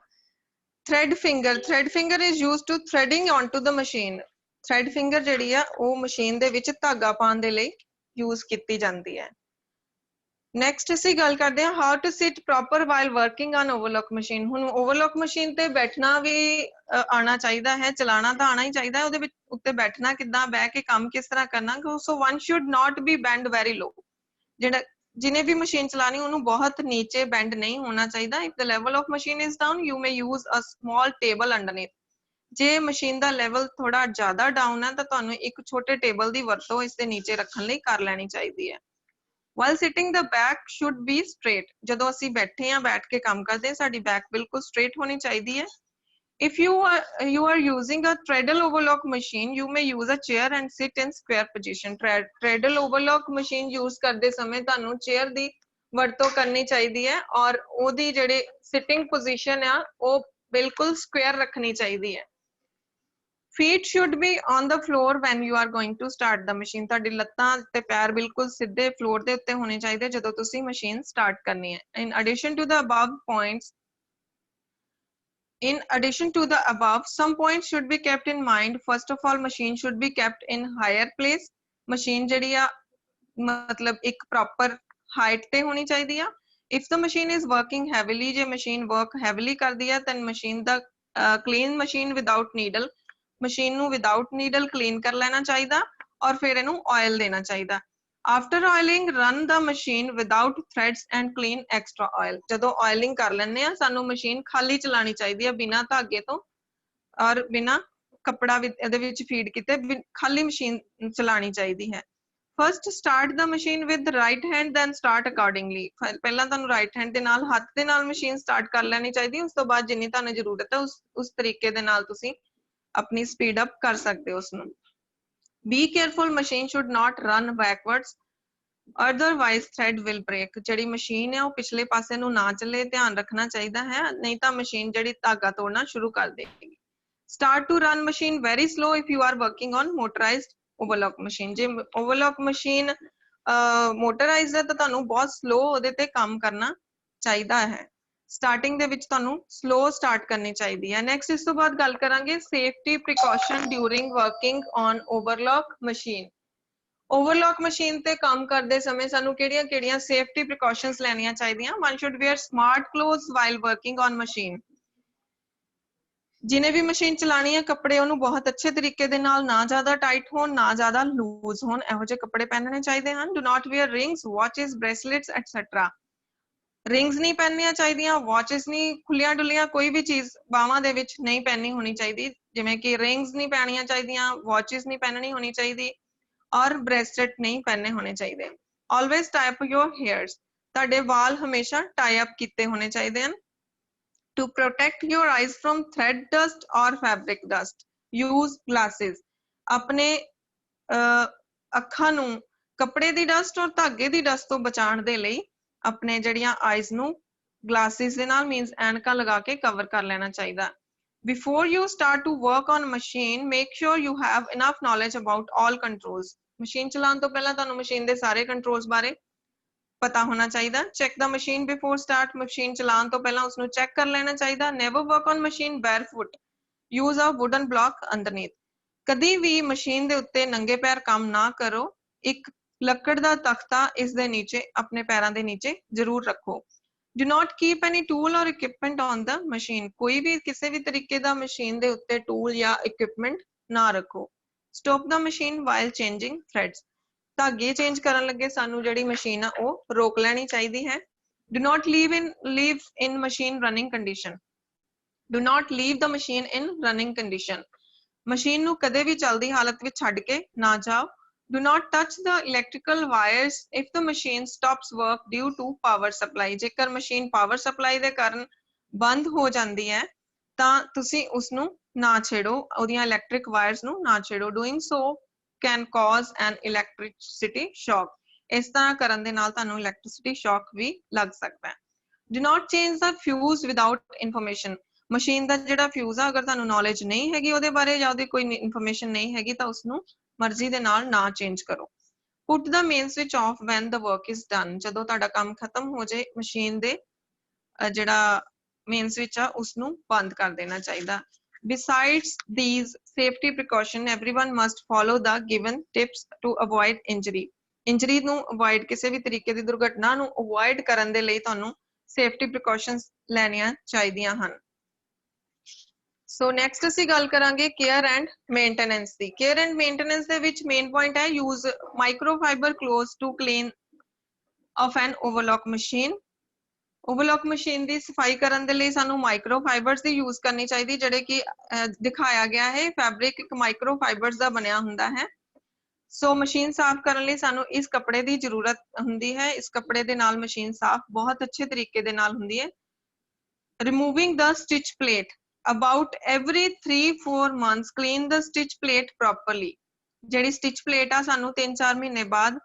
Speaker 1: Thread finger is used to threading onto the machine। Thread finger ਜਿਹੜੀ ਆ ਉਹ ਮਸ਼ੀਨ ਦੇ ਵਿੱਚ ਧਾਗਾ ਪਾਉਣ ਦੇ ਲਈ ਯੂਜ਼ ਕੀਤੀ ਜਾਂਦੀ ਹੈ। ਨੈਕਸਟ ਅਸੀਂ ਗੱਲ ਕਰਦੇ ਹਾਂ how to sit proper while working on overlock machine. ਹੁਣ ਓਵਰਲੌਕ ਮਸ਼ੀਨ ਤੇ ਬੈਠਣਾ ਵੀ ਆਉਣਾ ਚਾਹੀਦਾ ਹੈ, ਚਲਾਉਣਾ ਤਾਂ ਆਉਣਾ ਹੀ ਚਾਹੀਦਾ ਹੈ। ਉਹਦੇ ਵਿੱਚ ਉੱਤੇ ਬੈਠਣਾ ਕਿੱਦਾਂ, ਬਹਿ ਕੇ ਕੰਮ ਕਿਸ ਤਰ੍ਹਾਂ ਕਰਨਾ। So one should not be bend very low. ਜਿਹੜਾ ਜਿਹਨੇ ਵੀ ਮਸ਼ੀਨ ਚਲਾਣੀ ਉਹਨੂੰ ਬਹੁਤ ਨੀਚੇ ਬੈਂਡ ਨਹੀਂ ਹੋਣਾ ਚਾਹੀਦਾ। If the level of machine is down you may use a small table underneath. ਜੇ ਮਸ਼ੀਨ ਦਾ ਲੈਵਲ ਥੋੜਾ ਜ਼ਿਆਦਾ ਡਾਊਨ ਹੈ ਤਾਂ ਤੁਹਾਨੂੰ ਇੱਕ ਛੋਟੇ ਟੇਬਲ ਦੀ ਵਰਤੋਂ ਇਸ ਦੇ ਨੀਚੇ ਰੱਖਣ ਲਈ ਕਰ ਲੈਣੀ ਚਾਹੀਦੀ ਹੈ। while sitting the back should be straight। ਜਦੋਂ ਅਸੀਂ ਬੈਠੇ ਹਾਂ, ਬੈਠ ਕੇ ਕੰਮ ਕਰਦੇ ਹਾਂ, ਸਾਡੀ ਬੈਕ ਬਿਲਕੁਲ ਸਟ੍ਰੇਟ ਹੋਣੀ ਚਾਹੀਦੀ ਹੈ। If you are using a treadle overlock machine, you may use a chair and sit in square position. Treadle overlock machine use ਕਰਦੇ ਸਮੇਂ ਤੁਹਾਨੂੰ chair ਦੀ ਵਰਤੋਂ ਕਰਨੀ ਚਾਹੀਦੀ ਹੈ ਔਰ ਉਹਦੀ ਜਿਹੜੀ sitting position ਆ ਉਹ ਬਿਲਕੁਲ square ਰੱਖਣੀ ਚਾਹੀਦੀ ਹੈ। Feet should be on the floor when you are going to start the machine. ਤੁਹਾਡੀ ਲੱਤਾਂ ਤੇ ਪੈਰ ਬਿਲਕੁਲ ਸਿੱਧੇ ਫਲੋਰ ਦੇ ਉੱਤੇ ਹੋਣੇ ਚਾਹੀਦੇ ਜਦੋਂ ਤੁਸੀਂ ਮਸ਼ੀਨ ਸਟਾਰਟ ਕਰਨੀ ਹੈ। In addition to the above, some points should be kept in mind. First of all, machine should be kept in higher place. Machine ਜਿਹੜੀ ਆ ਮਤਲਬ ਇੱਕ proper height ਤੇ ਹੋਣੀ ਚਾਹੀਦੀ ਆ। If the machine is working heavily, ਜੇ machine work heavily ਕਰਦੀ ਆ then machine ਦਾ clean machine without needle, machine ਨੂੰ without needle clean ਕਰ ਲੈਣਾ ਚਾਹੀਦਾ ਔਰ ਫਿਰ ਇਹਨੂੰ oil ਦੇਣਾ ਚਾਹੀਦਾ। After oiling, run the machine without threads and clean extra oil. ਜਦੋਂ oiling ਕਰ ਲੈਂਦੇ ਆ ਸਾਨੂੰ ਮਸ਼ੀਨ ਖਾਲੀ ਚਲਾਣੀ ਚਾਹੀਦੀ ਹੈ ਬਿਨਾਂ ਧਾਗੇ ਤੋਂ ਔਰ ਬਿਨਾਂ ਕੱਪੜਾ ਇਹਦੇ ਵਿੱਚ ਫੀਡ ਕੀਤੇ ਖਾਲੀ ਮਸ਼ੀਨ ਚਲਾਣੀ ਚਾਹੀਦੀ ਹੈ। First start the machine with the right hand, then start accordingly. ਪਹਿਲਾਂ ਤੁਹਾਨੂੰ right hand ਦੇ ਨਾਲ ਹੱਥ ਦੇ ਨਾਲ ਮਸ਼ੀਨ ਸਟਾਰਟ ਕਰ ਲੈਣੀ ਚਾਹੀਦੀ ਹੈ। ਉਸ ਤੋਂ ਬਾਅਦ ਜਿੰਨੀ ਤੁਹਾਨੂੰ ਜ਼ਰੂਰਤ ਹੈ ਉਸ ਤਰੀਕੇ ਦੇ ਨਾਲ ਤੁਸੀਂ ਆਪਣੀ ਸਪੀਡ ਅਪ ਕਰ ਸਕਦੇ ਹੋ ਉਸਨੂੰ। Be careful, machine should not run backwards, otherwise thread will break. ਜਿਹੜੀ ਮਸ਼ੀਨ ਹੈ ਉਹ ਪਿਛਲੇ ਪਾਸੇ ਨੂੰ ਨਾ ਚੱਲੇ, ਧਿਆਨ ਰੱਖਣਾ ਚਾਹੀਦਾ ਹੈ ਨਹੀਂ ਤਾਂ ਮਸ਼ੀਨ ਜਿਹੜੀ ਧਾਗਾ ਤੋੜਨਾ ਸ਼ੁਰੂ ਕਰ ਦੇਗੀ। Start to run machine very slow if you are working on motorized overlock machine. ਜੇ overlock machine motorized ਹੈ ਤਾਂ ਤੁਹਾਨੂੰ ਬਹੁਤ slow ਉਹਦੇ ਤੇ ਕੰਮ ਕਰਨਾ ਚਾਹੀਦਾ ਹੈ। ਸਟਾਰਟਿੰਗ ਦੇ ਵਿੱਚ ਤੁਹਾਨੂੰ ਸਲੋ ਸਟਾਰਟ ਕਰਨੀ ਚਾਹੀਦੀ ਹੈ। ਨੈਕਸਟ ਇਸ ਤੋਂ ਬਾਅਦ ਗੱਲ ਕਰਾਂਗੇ safety precaution during working on overlock machine. Overlock machine ਤੇ ਕੰਮ ਕਰਦੇ ਸਮੇਂ ਸਾਨੂੰ ਕਿਹੜੀਆਂ ਸੇਫਟੀ ਪ੍ਰੀਕਾਸ਼ਨਸ ਲੈਣੀਆਂ ਚਾਹੀਦੀਆਂ। One should wear smart clothes while working on machine. ਜਿਹਨੇ ਵੀ ਮਸ਼ੀਨ ਚਲਾਣੀ ਹੈ ਕੱਪੜੇ ਉਹਨੂੰ ਬਹੁਤ ਅੱਛੇ ਤਰੀਕੇ ਦੇ ਨਾਲ ਨਾ ਜ਼ਿਆਦਾ ਟਾਈਟ ਹੋਣ ਨਾ ਜ਼ਿਆਦਾ ਲੂਜ਼ ਹੋਣ ਇਹੋ ਜਿਹੇ ਕੱਪੜੇ ਪਹਿਨਣੇ ਚਾਹੀਦੇ ਹਨ। Do not wear rings, watches, bracelets etcetera. Rings ਨਹੀਂ ਪਹਿਨਣੀਆਂ ਚਾਹੀਦੀਆਂ, ਵਾਚਿਸ ਨਹੀਂ, ਖੁੱਲੀਆਂ ਡੁੱਲੀਆਂ ਕੋਈ ਵੀ ਚੀਜ਼ ਬਾਹਾਂ ਦੇ ਵਿੱਚ ਨਹੀਂ ਪਹਿਨਣੀ ਹੋਣੀ ਚਾਹੀਦੀ ਜਿਵੇਂ ਕਿ ਰਿੰਗਸ ਨਹੀਂ ਪਹਿਨਣੀਆਂ ਚਾਹੀਦੀਆਂ, ਵਾਚਿਸ ਨਹੀਂ ਪਹਿਨਣੀ ਹੋਣੀ ਚਾਹੀਦੀ ਔਰ ਬ੍ਰੇਸਲੇਟ ਨਹੀਂ ਪਹਿਨਣੇ ਹੋਣੇ ਚਾਹੀਦੇ। ਆਲਵੇਜ਼ ਟਾਈ ਅਪ ਯੋਰ ਹੇਅਰਸ। ਤੁਹਾਡੇ ਵਾਲ ਹਮੇਸ਼ਾ ਟਾਈ ਅਪ ਕੀਤੇ ਹੋਣੇ ਚਾਹੀਦੇ ਹਨ। To protect your eyes from thread dust or fabric dust, use glasses. ਆਪਣੇ ਅੱਖਾਂ ਨੂੰ ਕੱਪੜੇ ਦੀ ਡਸਟ ਔਰ ਧਾਗੇ ਦੀ ਡਸਟ ਤੋਂ ਬਚਾਉਣ ਦੇ ਲਈ ਆਪਣੇ ਜਿਹੜੀਆਂ ਆਈਜ਼ ਨੂੰ ਗਲਾਸਿਸ ਦੇ ਨਾਲ ਮੀਨਸ ਐਨਕਾਂ ਲਗਾ ਕੇ ਕਵਰ ਕਰ ਲੈਣਾ ਚਾਹੀਦਾ। Before you start to work on machine, make sure you have enough knowledge about all controls. Machine ਚਲਾਉਣ ਤੋਂ ਪਹਿਲਾਂ ਤੁਹਾਨੂੰ ਮਸ਼ੀਨ ਦੇ ਸਾਰੇ ਕੰਟਰੋਲਸ ਬਾਰੇ ਪਤਾ ਹੋਣਾ ਚਾਹੀਦਾ। Check the machine before start. Machine ਚਲਾਉਣ ਤੋਂ ਪਹਿਲਾਂ ਉਸਨੂੰ ਚੈੱਕ ਕਰ ਲੈਣਾ ਚਾਹੀਦਾ। Never work on machine barefoot. Use a wooden block underneath. ਕਦੀ ਵੀ ਮਸ਼ੀਨ ਦੇ ਉੱਤੇ ਨੰਗੇ ਪੈਰ ਕੰਮ ਨਾ ਕਰੋ। ਇੱਕ ਲੱਕੜ ਦਾ ਤਖਤਾ ਇਸ ਦੇ ਨੀਚੇ ਆਪਣੇ ਪੈਰਾਂ ਦੇ ਨੀਚੇ ਜ਼ਰੂਰ ਰੱਖੋ। Do not keep any tool or equipment on the machine. ਕੋਈ ਵੀ ਕਿਸੇ ਵੀ ਤਰੀਕੇ ਦਾ ਮਸ਼ੀਨ ਦੇ ਉੱਤੇ ਟੂਲ ਜਾਂ ਇਕਵਿਪਮੈਂਟ ਨਾ ਰੱਖੋ। Stop the machine while changing threads. ਧਾਗੇ ਚੇਂਜ ਕਰਨ ਲੱਗੇ ਸਾਨੂੰ ਜਿਹੜੀ ਮਸ਼ੀਨ ਆ ਉਹ ਰੋਕ ਲੈਣੀ ਚਾਹੀਦੀ ਹੈ। Do not leave in machine running condition. Do not leave the machine in running condition. Machine ਨੂੰ ਕਦੇ ਵੀ ਚੱਲਦੀ ਹਾਲਤ ਵਿੱਚ ਛੱਡ ਕੇ ਨਾ ਜਾਓ। Do not touch the electrical wires if the machine stops work due to power supply. ਜੇਕਰ machine power supply ਦੇ ਕਾਰਨ ਬੰਦ ਹੋ ਜਾਂਦੀ ਹੈ ਤਾਂ ਤੁਸੀਂ ਉਸ ਨੂੰ ਨਾ ਛੇੜੋ, ਉਹਦੀਆਂ ਇਲੈਕਟ੍ਰਿਕ ਵਾਇਰਸ ਨੂੰ ਨਾ ਛੇੜੋ। Doing so can cause an electricity shock. ਇਸ ਤਰ੍ਹਾਂ ਕਰਨ ਦੇ ਨਾਲ ਤੁਹਾਨੂੰ electricity shock ਵੀ ਲੱਗ ਸਕਦਾ ਹੈ। Do not change the fuse without information. Machine ਦਾ ਜਿਹੜਾ ਫਿਊਜ਼ ਆ ਅਗਰ ਤੁਹਾਨੂੰ ਨੌਲੇਜ ਨਹੀਂ ਹੈਗੀ ਉਹਦੇ ਬਾਰੇ ਜਾਂ ਉਹਦੀ ਕੋਈ ਇਨਫੋਰਮੇਸ਼ਨ ਨਹੀਂ ਹੈਗੀ ਤਾਂ ਉਸਨੂੰ ਮਰਜ਼ੀ ਦੇ ਨਾਲ ਨਾ ਚੇਂਜ ਕਰੋ। Put the main switch off when the work is done. ਜਦੋਂ ਤੁਹਾਡਾ ਕੰਮ ਖਤਮ ਹੋ ਜਾਏ ਮਸ਼ੀਨ ਦੇ ਜਿਹੜਾ ਮੇਨ ਸਵਿਚ ਆ ਉਸਨੂੰ ਬੰਦ ਕਰ ਦੇਣਾ ਚਾਹੀਦਾ। Besides these safety precaution, everyone must follow the given tips to avoid injury. Injury ਨੂੰ ਅਵੋਇਡ ਕਿਸੇ ਵੀ ਤਰੀਕੇ ਦੀ ਦੁਰਘਟਨਾ ਨੂੰ ਅਵੋਇਡ ਕਰਨ ਦੇ ਲਈ ਤੁਹਾਨੂੰ ਸੇਫਟੀ ਪ੍ਰੀਕਾਸ਼ਨਸ ਲੈਣੀਆਂ ਚਾਹੀਦੀਆਂ ਹਨ। ਸੋ ਨੈਕਸਟ ਅਸੀਂ ਗੱਲ ਕਰਾਂਗੇ ਕੇਅਰ ਐਂਡ ਮੇਨਟੇਨੈਂਸ ਦੀ। ਕੇਅਰ ਐਂਡ ਮੇਨਟੇਨੈਂਸ ਦੇ ਵਿੱਚ ਮੇਨ ਪੁਆਇੰਟ ਹੈ use microfiber clothes to clean off an overlock machine. Overlock machine ਦੀ ਸਫਾਈ ਕਰਨ ਦੇ ਲਈ ਸਾਨੂੰ ਮਾਈਕਰੋਫਾਈਬਰਸ ਦੀ ਯੂਜ਼ ਕਰਨੀ ਚਾਹੀਦੀ ਜਿਹੜੇ ਕਿ ਦਿਖਾਇਆ ਗਿਆ ਹੈ। ਫੈਬਰਿਕ ਇੱਕ ਮਾਈਕਰੋਫਾਈਬਰਸ ਦਾ ਬਣਿਆ ਹੁੰਦਾ ਹੈ। ਸੋ ਮਸ਼ੀਨ ਸਾਫ਼ ਕਰਨ ਲਈ ਸਾਨੂੰ ਇਸ ਕੱਪੜੇ ਦੀ ਜ਼ਰੂਰਤ ਹੁੰਦੀ ਹੈ। ਇਸ ਕੱਪੜੇ ਦੇ ਨਾਲ ਮਸ਼ੀਨ ਸਾਫ਼ ਬਹੁਤ ਅੱਛੇ ਤਰੀਕੇ ਦੇ ਨਾਲ ਹੁੰਦੀ ਹੈ। Removing the stitch plate. about every 3-4 months clean the stitch plate properly। ਜਿਹੜੀ stitch plate ਆ ਸਾਨੂੰ 3-4 ਮਹੀਨੇ ਬਾਅਦ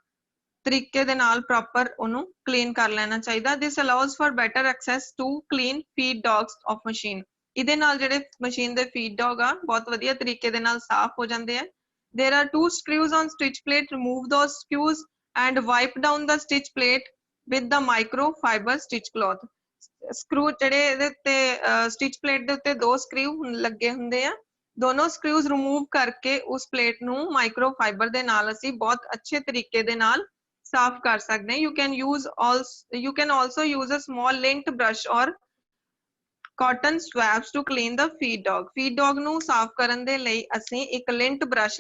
Speaker 1: ਤਰੀਕੇ ਦੇ ਨਾਲ ਪ੍ਰੋਪਰ ਉਹਨੂੰ ਕਲੀਨ ਕਰ ਲੈਣਾ ਚਾਹੀਦਾ। this allows for better access to clean feed dogs of machine। ਇਹਦੇ ਨਾਲ ਜਿਹੜੇ ਮਸ਼ੀਨ ਦੇ feed dog ਆ ਬਹੁਤ ਵਧੀਆ ਤਰੀਕੇ ਦੇ ਨਾਲ ਸਾਫ਼ ਹੋ ਜਾਂਦੇ ਆ। there are 2 screws on stitch plate, remove those screws and wipe down the stitch plate with the microfiber stitch cloth। Screw ਜਿਹੜੇ ਇਹਦੇ ਉੱਤੇ stitch plate ਦੇ ਉੱਤੇ 2 ਸਕਰੂ ਲੱਗੇ ਹੁੰਦੇ ਆ, ਦੋਨੋਂ ਸਕਰੂਜ਼ ਰਿਮੂਵ ਕਰਕੇ ਉਸ ਪਲੇਟ ਨੂੰ ਮਾਈਕਰੋਫਾਈਬਰ ਦੇ ਨਾਲ ਅਸੀਂ ਬਹੁਤ ਅੱਛੇ ਤਰੀਕੇ ਦੇ ਨਾਲ ਸਾਫ਼ ਕਰ ਸਕਦੇ ਹਾਂ। you can also use a small lint brush or cotton swabs to clean the feed dog। feed dog ਨੂੰ ਸਾਫ਼ ਕਰਨ ਦੇ ਲਈ ਅਸੀਂ ਇੱਕ lint brush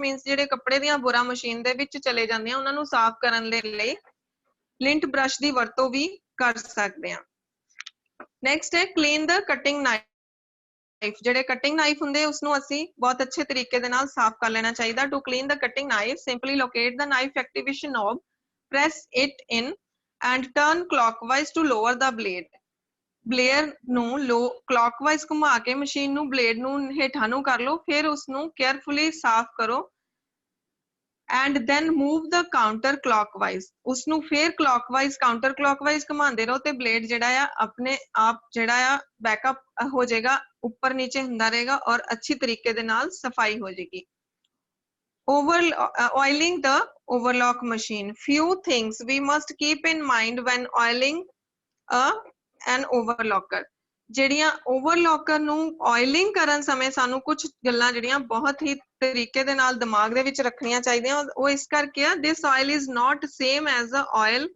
Speaker 1: means ਜਿਹੜੇ ਕੱਪੜੇ ਦੀਆਂ ਬੁਰਾ ਮਸ਼ੀਨ ਦੇ ਵਿੱਚ ਚਲੇ ਜਾਂਦੇ ਆ ਉਹਨਾਂ ਨੂੰ ਸਾਫ਼ ਕਰਨ ਦੇ ਲਈ lint brush ਦੀ ਵਰਤੋਂ ਵੀ ਕਰ ਸਕਦੇ ਹਾਂ। next ਹੈ clean the cutting knife। ਜਿਹੜੇ cutting knife ਹੁੰਦੇ ਉਸ ਨੂੰ ਅਸੀਂ ਬਹੁਤ ਅੱਛੇ ਤਰੀਕੇ ਦੇ ਨਾਲ ਸਾਫ਼ ਕਰ ਲੈਣਾ ਚਾਹੀਦਾ। to clean the cutting knife simply locate the knife activation knob, press it in and turn clockwise to lower the blade। Blair ਨੂੰ clockwise ਘੁਮਾ ਕੇ ਮਸ਼ੀਨ ਨੂੰ ਬਲੇਡ ਨੂੰ ਹੇਠਾਂ ਨੂੰ ਕਰ ਲਓ, ਫਿਰ ਉਸ ਨੂੰ ਕੇਅਰਫੁਲੀ ਸਾਫ਼ ਕਰੋ and then move the counter clockwise। ਉਸ ਨੂੰ ਫਿਰ clockwise counter clockwise ਘੁਮਾਉਂਦੇ ਰਹੋ ਤੇ ਬਲੇਡ ਜਿਹੜਾ ਆ ਆਪਣੇ ਆਪ ਜਿਹੜਾ ਆ ਬੈਕਅਪ ਹੋ ਜਾਏਗਾ, ਉੱਪਰ ਨੀਚੇ ਹੁੰਦਾ ਰਹੇਗਾ ਔਰ ਅੱਛੀ ਤਰੀਕੇ ਦੇ ਨਾਲ ਸਫਾਈ ਹੋ ਜਾਏਗੀ। oiling the overlock machine, few things we must keep in mind when oiling an overlocker। ਜਿਹੜੀਆਂ overlocker ਨੂੰ oiling ਕਰਨ ਸਮੇਂ ਸਾਨੂੰ ਕੁਝ ਗੱਲਾਂ ਜਿਹੜੀਆਂ ਬਹੁਤ ਹੀ ਤਰੀਕੇ ਦੇ ਨਾਲ ਦਿਮਾਗ ਦੇ ਵਿੱਚ ਰੱਖਣੀਆਂ ਚਾਹੀਦੀਆਂ। ਉਹ ਇਸ ਕਰਕੇ ਆ this oil is not same as the oil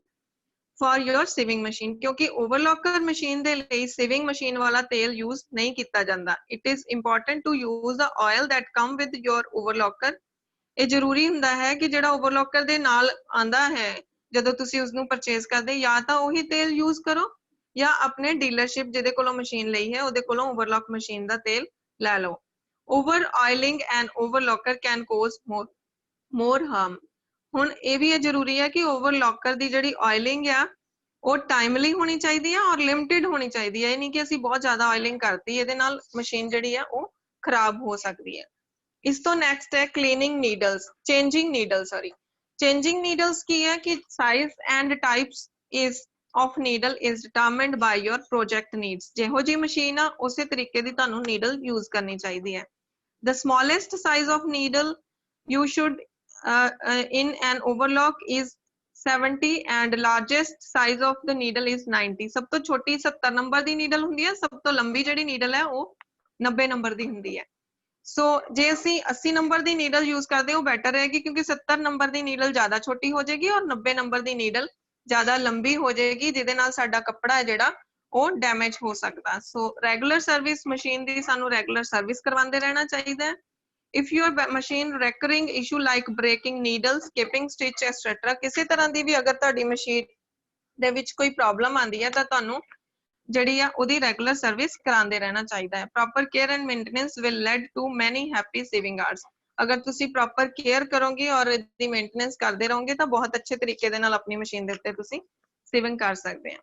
Speaker 1: for your sieving machine। ਕਿਉਂਕਿ overlocker machine ਦੇ ਲਈ sieving machine ਵਾਲਾ ਤੇਲ use ਨਹੀਂ ਕੀਤਾ ਜਾਂਦਾ। it is important to use the oil that come with your overlocker। ਇਹ ਜ਼ਰੂਰੀ ਹੁੰਦਾ ਹੈ ਕਿ ਜਿਹੜਾ overlocker ਦੇ ਨਾਲ ਆਂਦਾ ਹੈ ਜਦੋਂ ਤੁਸੀਂ ਉਸ ਨੂੰ ਪਰਚੇਸ ਕਰਦੇ ਜਾਂ ਤਾਂ ਉਹੀ ਤੇਲ use ਕਰੋ ਜਾਂ ਆਪਣੇ ਡੀਲਰਸ਼ਿਪ ਜਿਹਦੇ ਕੋਲੋਂ ਮਸ਼ੀਨ ਲਈ ਹੈ ਉਹਦੇ ਕੋਲੋਂ overlock ਮਸ਼ੀਨ ਦਾ ਤੇਲ ਲੈ ਲਓ। over oiling and overlocker can cause more harm। ਹੁਣ ਇਹ ਵੀ ਜ਼ਰੂਰੀ ਹੈ ਕਿ overlocker ਦੀ ਜਿਹੜੀ oiling ਆ ਉਹ ਟਾਈਮਲੀ ਹੋਣੀ ਚਾਹੀਦੀ ਹੈ ਔਰ ਲਿਮਿਟਿਡ ਹੋਣੀ ਚਾਹੀਦੀ ਹੈ। ਇਹ ਨਹੀਂ ਕਿ ਅਸੀਂ ਬਹੁਤ ਜ਼ਿਆਦਾ oiling ਕਰਤੀ, ਇਹਦੇ ਨਾਲ ਮਸ਼ੀਨ ਜਿਹੜੀ ਆ ਉਹ ਖਰਾਬ ਹੋ ਸਕਦੀ ਹੈ। ਇਸ ਤੋਂ ਨੈਕਸਟ ਹੈ cleaning needles, changing needles sorry। changing needles ਕੀ ਹੈ ਕਿ size and types of needle is determined by your project needs। ਜਿਹੋ ਜੀ ਮਸ਼ੀਨ ਆ ਉਸੇ ਤਰੀਕੇ ਦੀ ਤੁਹਾਨੂੰ needle use ਕਰਨੀ ਚਾਹੀਦੀ ਹੈ। the smallest size of needle you should in an overlock is 70 and largest size of the needle is 90। ਸਭ ਤੋਂ ਛੋਟੀ 70 ਨੰਬਰ ਦੀ needle ਹੁੰਦੀ ਹੈ, ਸਭ ਤੋਂ ਲੰਬੀ ਜਿਹੜੀ needle ਹੈ ਉਹ 90 ਨੰਬਰ ਦੀ ਹੁੰਦੀ ਹੈ। ਸੋ ਜੇ ਅਸੀਂ 80 ਨੰਬਰ ਦੀ needle use ਕਰਦੇ ਉਹ better ਰਹੇਗੀ ਕਿਉਂਕਿ 70 ਨੰਬਰ ਦੀ needle ਜ਼ਿਆਦਾ ਛੋਟੀ ਹੋ ਜਾਏਗੀ ਔਰ 90 ਨੰਬਰ ਦੀ needle ਜ਼ਿਆਦਾ ਲੰਬੀ ਹੋ ਜਾਏਗੀ ਜਿਹਦੇ ਨਾਲ ਸਾਡਾ ਕੱਪੜਾ ਹੈ ਜਿਹੜਾ ਉਹ ਡੈਮੇਜ ਹੋ ਸਕਦਾ। ਸੋ ਰੈਗੂਲਰ ਸਰਵਿਸ ਮਸ਼ੀਨ ਦੀ ਸਾਨੂੰ ਰੈਗੂਲਰ ਸਰਵਿਸ ਕਰਵਾਉਂਦੇ ਰਹਿਣਾ ਚਾਹੀਦਾ ਹੈ। if your machine recurring issue like breaking needles, skipping stitch etc ਕਿਸੇ ਤਰ੍ਹਾਂ ਦੀ ਵੀ ਅਗਰ ਤੁਹਾਡੀ ਮਸ਼ੀਨ ਦੇ ਵਿੱਚ ਕੋਈ ਪ੍ਰੋਬਲਮ ਆਉਂਦੀ ਹੈ ਤਾਂ ਤੁਹਾਨੂੰ ਜਿਹੜੀ ਆ ਉਹਦੀ ਰੈਗੂਲਰ ਸਰਵਿਸ ਕਰਾਉਂਦੇ ਰਹਿਣਾ ਚਾਹੀਦਾ ਹੈ। proper care and maintenance will lead to many happy sieving hours। ਅਗਰ ਤੁਸੀਂ ਪ੍ਰੋਪਰ ਕੇਅਰ ਕਰੋਗੇ ਔਰ ਇਹਦੀ ਮੇਨਟੇਨੈਂਸ ਕਰਦੇ ਰਹੋਗੇ ਤਾਂ ਬਹੁਤ ਅੱਛੇ ਤਰੀਕੇ ਦੇ ਨਾਲ ਆਪਣੀ ਮਸ਼ੀਨ ਦੇ ਉੱਤੇ ਤੁਸੀਂ ਸੀਵਿੰਗ ਕਰ ਸਕਦੇ ਆ।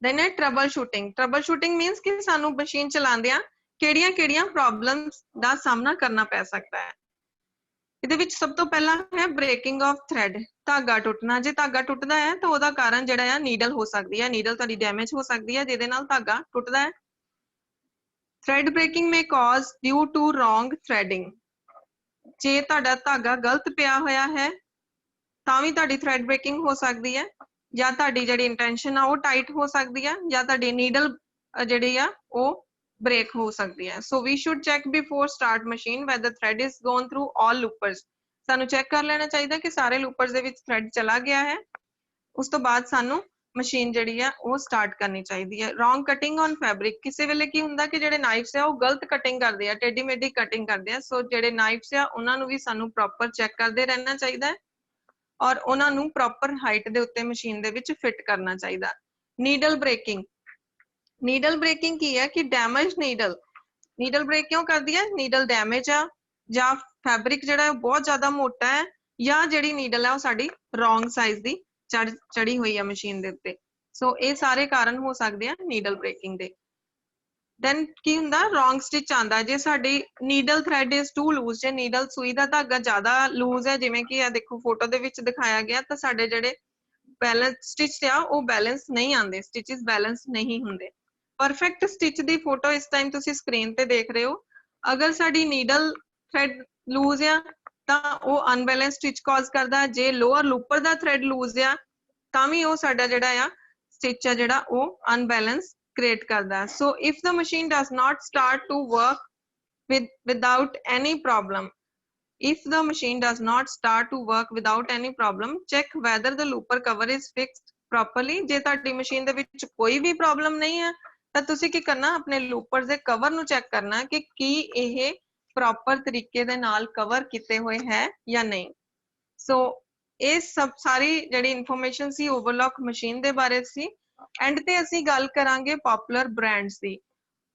Speaker 1: then ਹੈ trouble shooting. Trouble shooting means ਕਿ ਸਾਨੂੰ ਮਸ਼ੀਨ ਚਲਾਉਂਦਿਆਂ ਕਿਹੜੀਆਂ ਪ੍ਰੋਬਲਮਸ ਦਾ ਸਾਹਮਣਾ ਕਰਨਾ ਪੈ ਸਕਦਾ ਹੈ। ਇਹਦੇ ਵਿੱਚ ਸਭ ਤੋਂ ਪਹਿਲਾਂ ਹੈ ਬ੍ਰੇਕਿੰਗ ਆਫ ਥ੍ਰੈਡ, ਧਾਗਾ ਟੁੱਟਣਾ। ਜੇ ਧਾਗਾ ਟੁੱਟਦਾ ਹੈ ਤਾਂ ਉਹਦਾ ਕਾਰਨ ਜਿਹੜਾ ਆ ਨੀਡਲ ਹੋ ਸਕਦੀ ਹੈ, ਨੀਡਲ ਤੁਹਾਡੀ ਡੈਮੇਜ ਹੋ ਸਕਦੀ ਹੈ ਜਿਹਦੇ ਨਾਲ ਧਾਗਾ ਟੁੱਟਦਾ ਹੈ। Thread breaking may cause due to wrong threading। ਜੇ ਤੁਹਾਡਾ ਧਾਗਾ ਗਲਤ ਪਿਆ ਹੋਇਆ ਹੈ ਤਾਂ ਵੀ ਤੁਹਾਡੀ ਥ੍ਰੈਡ ਬ੍ਰੇਕਿੰਗ ਹੋ ਸਕਦੀ ਹੈ, ਜਾਂ ਤੁਹਾਡੀ ਜਿਹੜੀ ਇੰਟੈਂਸ਼ਨ ਆ ਉਹ ਟਾਈਟ ਹੋ ਸਕਦੀ ਹੈ, ਜਾਂ ਤੁਹਾਡੀ ਨੀਡਲ ਜਿਹੜੀ ਆ ਉਹ break ਹੋ ਸਕਦੀ ਹੈ। so we should check before start machine whether thread is gone through all loopers। ਸਾਨੂੰ ਚੈੱਕ ਕਰ ਲੈਣਾ ਚਾਹੀਦਾ ਕਿ ਸਾਰੇ loopers ਦੇ ਵਿੱਚ thread ਚਲਾ ਗਿਆ ਹੈ, ਉਸ ਤੋਂ ਬਾਅਦ ਸਾਨੂੰ ਮਸ਼ੀਨ ਜਿਹੜੀ ਆ ਉਹ ਸਟਾਰਟ ਕਰਨੀ ਚਾਹੀਦੀ ਹੈ। wrong cutting on fabric, ਕਿਸੇ ਵੇਲੇ ਕੀ ਹੁੰਦਾ ਕਿ ਜਿਹੜੇ ਨਾਈਫਸ ਆ ਉਹ ਗਲਤ ਕਟਿੰਗ ਕਰਦੇ ਆ, ਟੇਢੀ ਮੇਢੀ ਕਟਿੰਗ ਕਰਦੇ ਆ। ਸੋ ਜਿਹੜੇ ਨਾਈਫਸ ਆ ਉਹਨਾਂ ਨੂੰ ਵੀ ਸਾਨੂੰ ਪ੍ਰੋਪਰ ਚੈੱਕ ਕਰਦੇ ਰਹਿਣਾ ਚਾਹੀਦਾ ਹੈ ਔਰ ਉਹਨਾਂ ਨੂੰ ਪ੍ਰੋਪਰ ਹਾਈਟ ਦੇ ਉੱਤੇ ਮਸ਼ੀਨ ਦੇ ਵਿੱਚ ਫਿੱਟ ਕਰਨਾ ਚਾਹੀਦਾ। ਨੀਡਲ ਬ੍ਰੇਕਿੰਗ, ਨੀਡਲ ਬ੍ਰੇਕਿੰਗ ਕੀ ਹੈ ਕਿ ਡੈਮੇਜ ਨੀਡਲ ਬ੍ਰੇਕ ਕਿਉਂ ਕਰਦੀ ਹੈ? ਨੀਡਲ ਡੈਮੇਜ ਆ, ਜਾਂ ਫੈਬਰਿਕ ਜਿਹੜਾ ਬਹੁਤ ਜ਼ਿਆਦਾ ਮੋਟਾ ਹੈ, ਜਾਂ ਜਿਹੜੀ ਨੀਡਲ ਹੈ ਉਹ ਸਾਡੀ ਰੋਂਗ ਸਾਈਜ਼ ਦੀ ਚੜੀ ਹੋਈ ਆ ਮਸ਼ੀਨ ਦੇ ਉੱਤੇ। ਸੋ ਇਹ ਸਾਰੇ ਕਾਰਨ ਹੋ ਸਕਦੇ ਆ ਨੀਡਲ ਬ੍ਰੇਕਿੰਗ ਦੇ। ਦੈਨ ਕੀ ਹੁੰਦਾ ਰੋਂਗ ਸਟਿਚ ਆਂਦਾ ਜੇ ਸਾਡੀ needle thread is too loose ਜੇ ਨੀਡਲ ਸੂਈ ਦਾ ਧਾਗਾ ਜ਼ਿਆਦਾ ਲੂਜ਼ ਹੈ ਜਿਵੇਂ ਕਿ ਇਹ ਦੇਖੋ ਫੋਟੋ ਦੇ ਵਿੱਚ ਦਿਖਾਇਆ ਗਿਆ ਤਾਂ ਸਾਡੇ ਜਿਹੜੇ ਬੈਲੈਂਸ ਸਟਿਚ ਆ ਉਹ ਬੈਲੈਂਸ ਨਹੀਂ ਆਉਂਦੇ ਸਟਿਚਸ ਬੈਲੈਂਸ ਨਹੀਂ ਹੁੰਦੇ ਪਰਫੈਕਟ ਸਟਿਚ ਦੀ ਫੋਟੋ ਇਸ ਟਾਈਮ ਤੁਸੀਂ ਸਕਰੀਨ ਤੇ ਦੇਖ ਰਹੇ ਹੋ ਅਗਰ ਸਾਡੀ ਨੀਡਲ ਥ੍ਰੈਡ ਲੂਜ਼ ਆ ਤਾਂ ਉਹ ਅਨਬੈਲੈਂਸ ਸਟਿਚ ਕਾਜ਼ ਕਰਦਾ ਜੇ ਲੋਅਰ ਲੂਪਰ ਦਾ ਥ੍ਰੈਡ ਲੂਜ਼ ਆ ਤਾਂ ਵੀ ਉਹ ਸਾਡਾ ਜਿਹੜਾ ਆ ਸਟਿਚ ਆ ਜਿਹੜਾ ਉਹ ਅਨਬੈਲੈਂਸ create ਕਰਦਾ so if the machine does not start to work without any problem if the machine does not start to work without any problem check whether the looper cover is fixed properly ਜੇ ਤੁਹਾਡੀ machine ਦੇ ਵਿੱਚ ਕੋਈ ਵੀ problem ਨਹੀਂ ਹੈ ਤਾਂ ਤੁਸੀਂ ਕੀ ਕਰਨਾ ਆਪਣੇ ਲੂਪਰ ਦੇ ਕਵਰ ਨੂੰ ਚੈੱਕ ਕਰਨਾ ਕਿ ਕੀ ਇਹ ਪ੍ਰੋਪਰ ਤਰੀਕੇ ਦੇ ਨਾਲ ਕਵਰ ਕੀਤੇ ਹੋਏ ਹੈ ਜਾਂ ਨਹੀਂ ਸੋ ਇਹ ਸਭ ਸਾਰੀ ਜਿਹੜੀ ਇਨਫੋਰਮੇਸ਼ਨ ਸੀ ਓਵਰਲੌਕ ਮਸ਼ੀਨ ਦੇ ਬਾਰੇ ਸੀ ਐਂਡ ਤੇ ਅਸੀਂ ਗੱਲ ਕਰਾਂਗੇ ਪਪੂਲਰ ਬ੍ਰਾਂਡਸ ਦੀ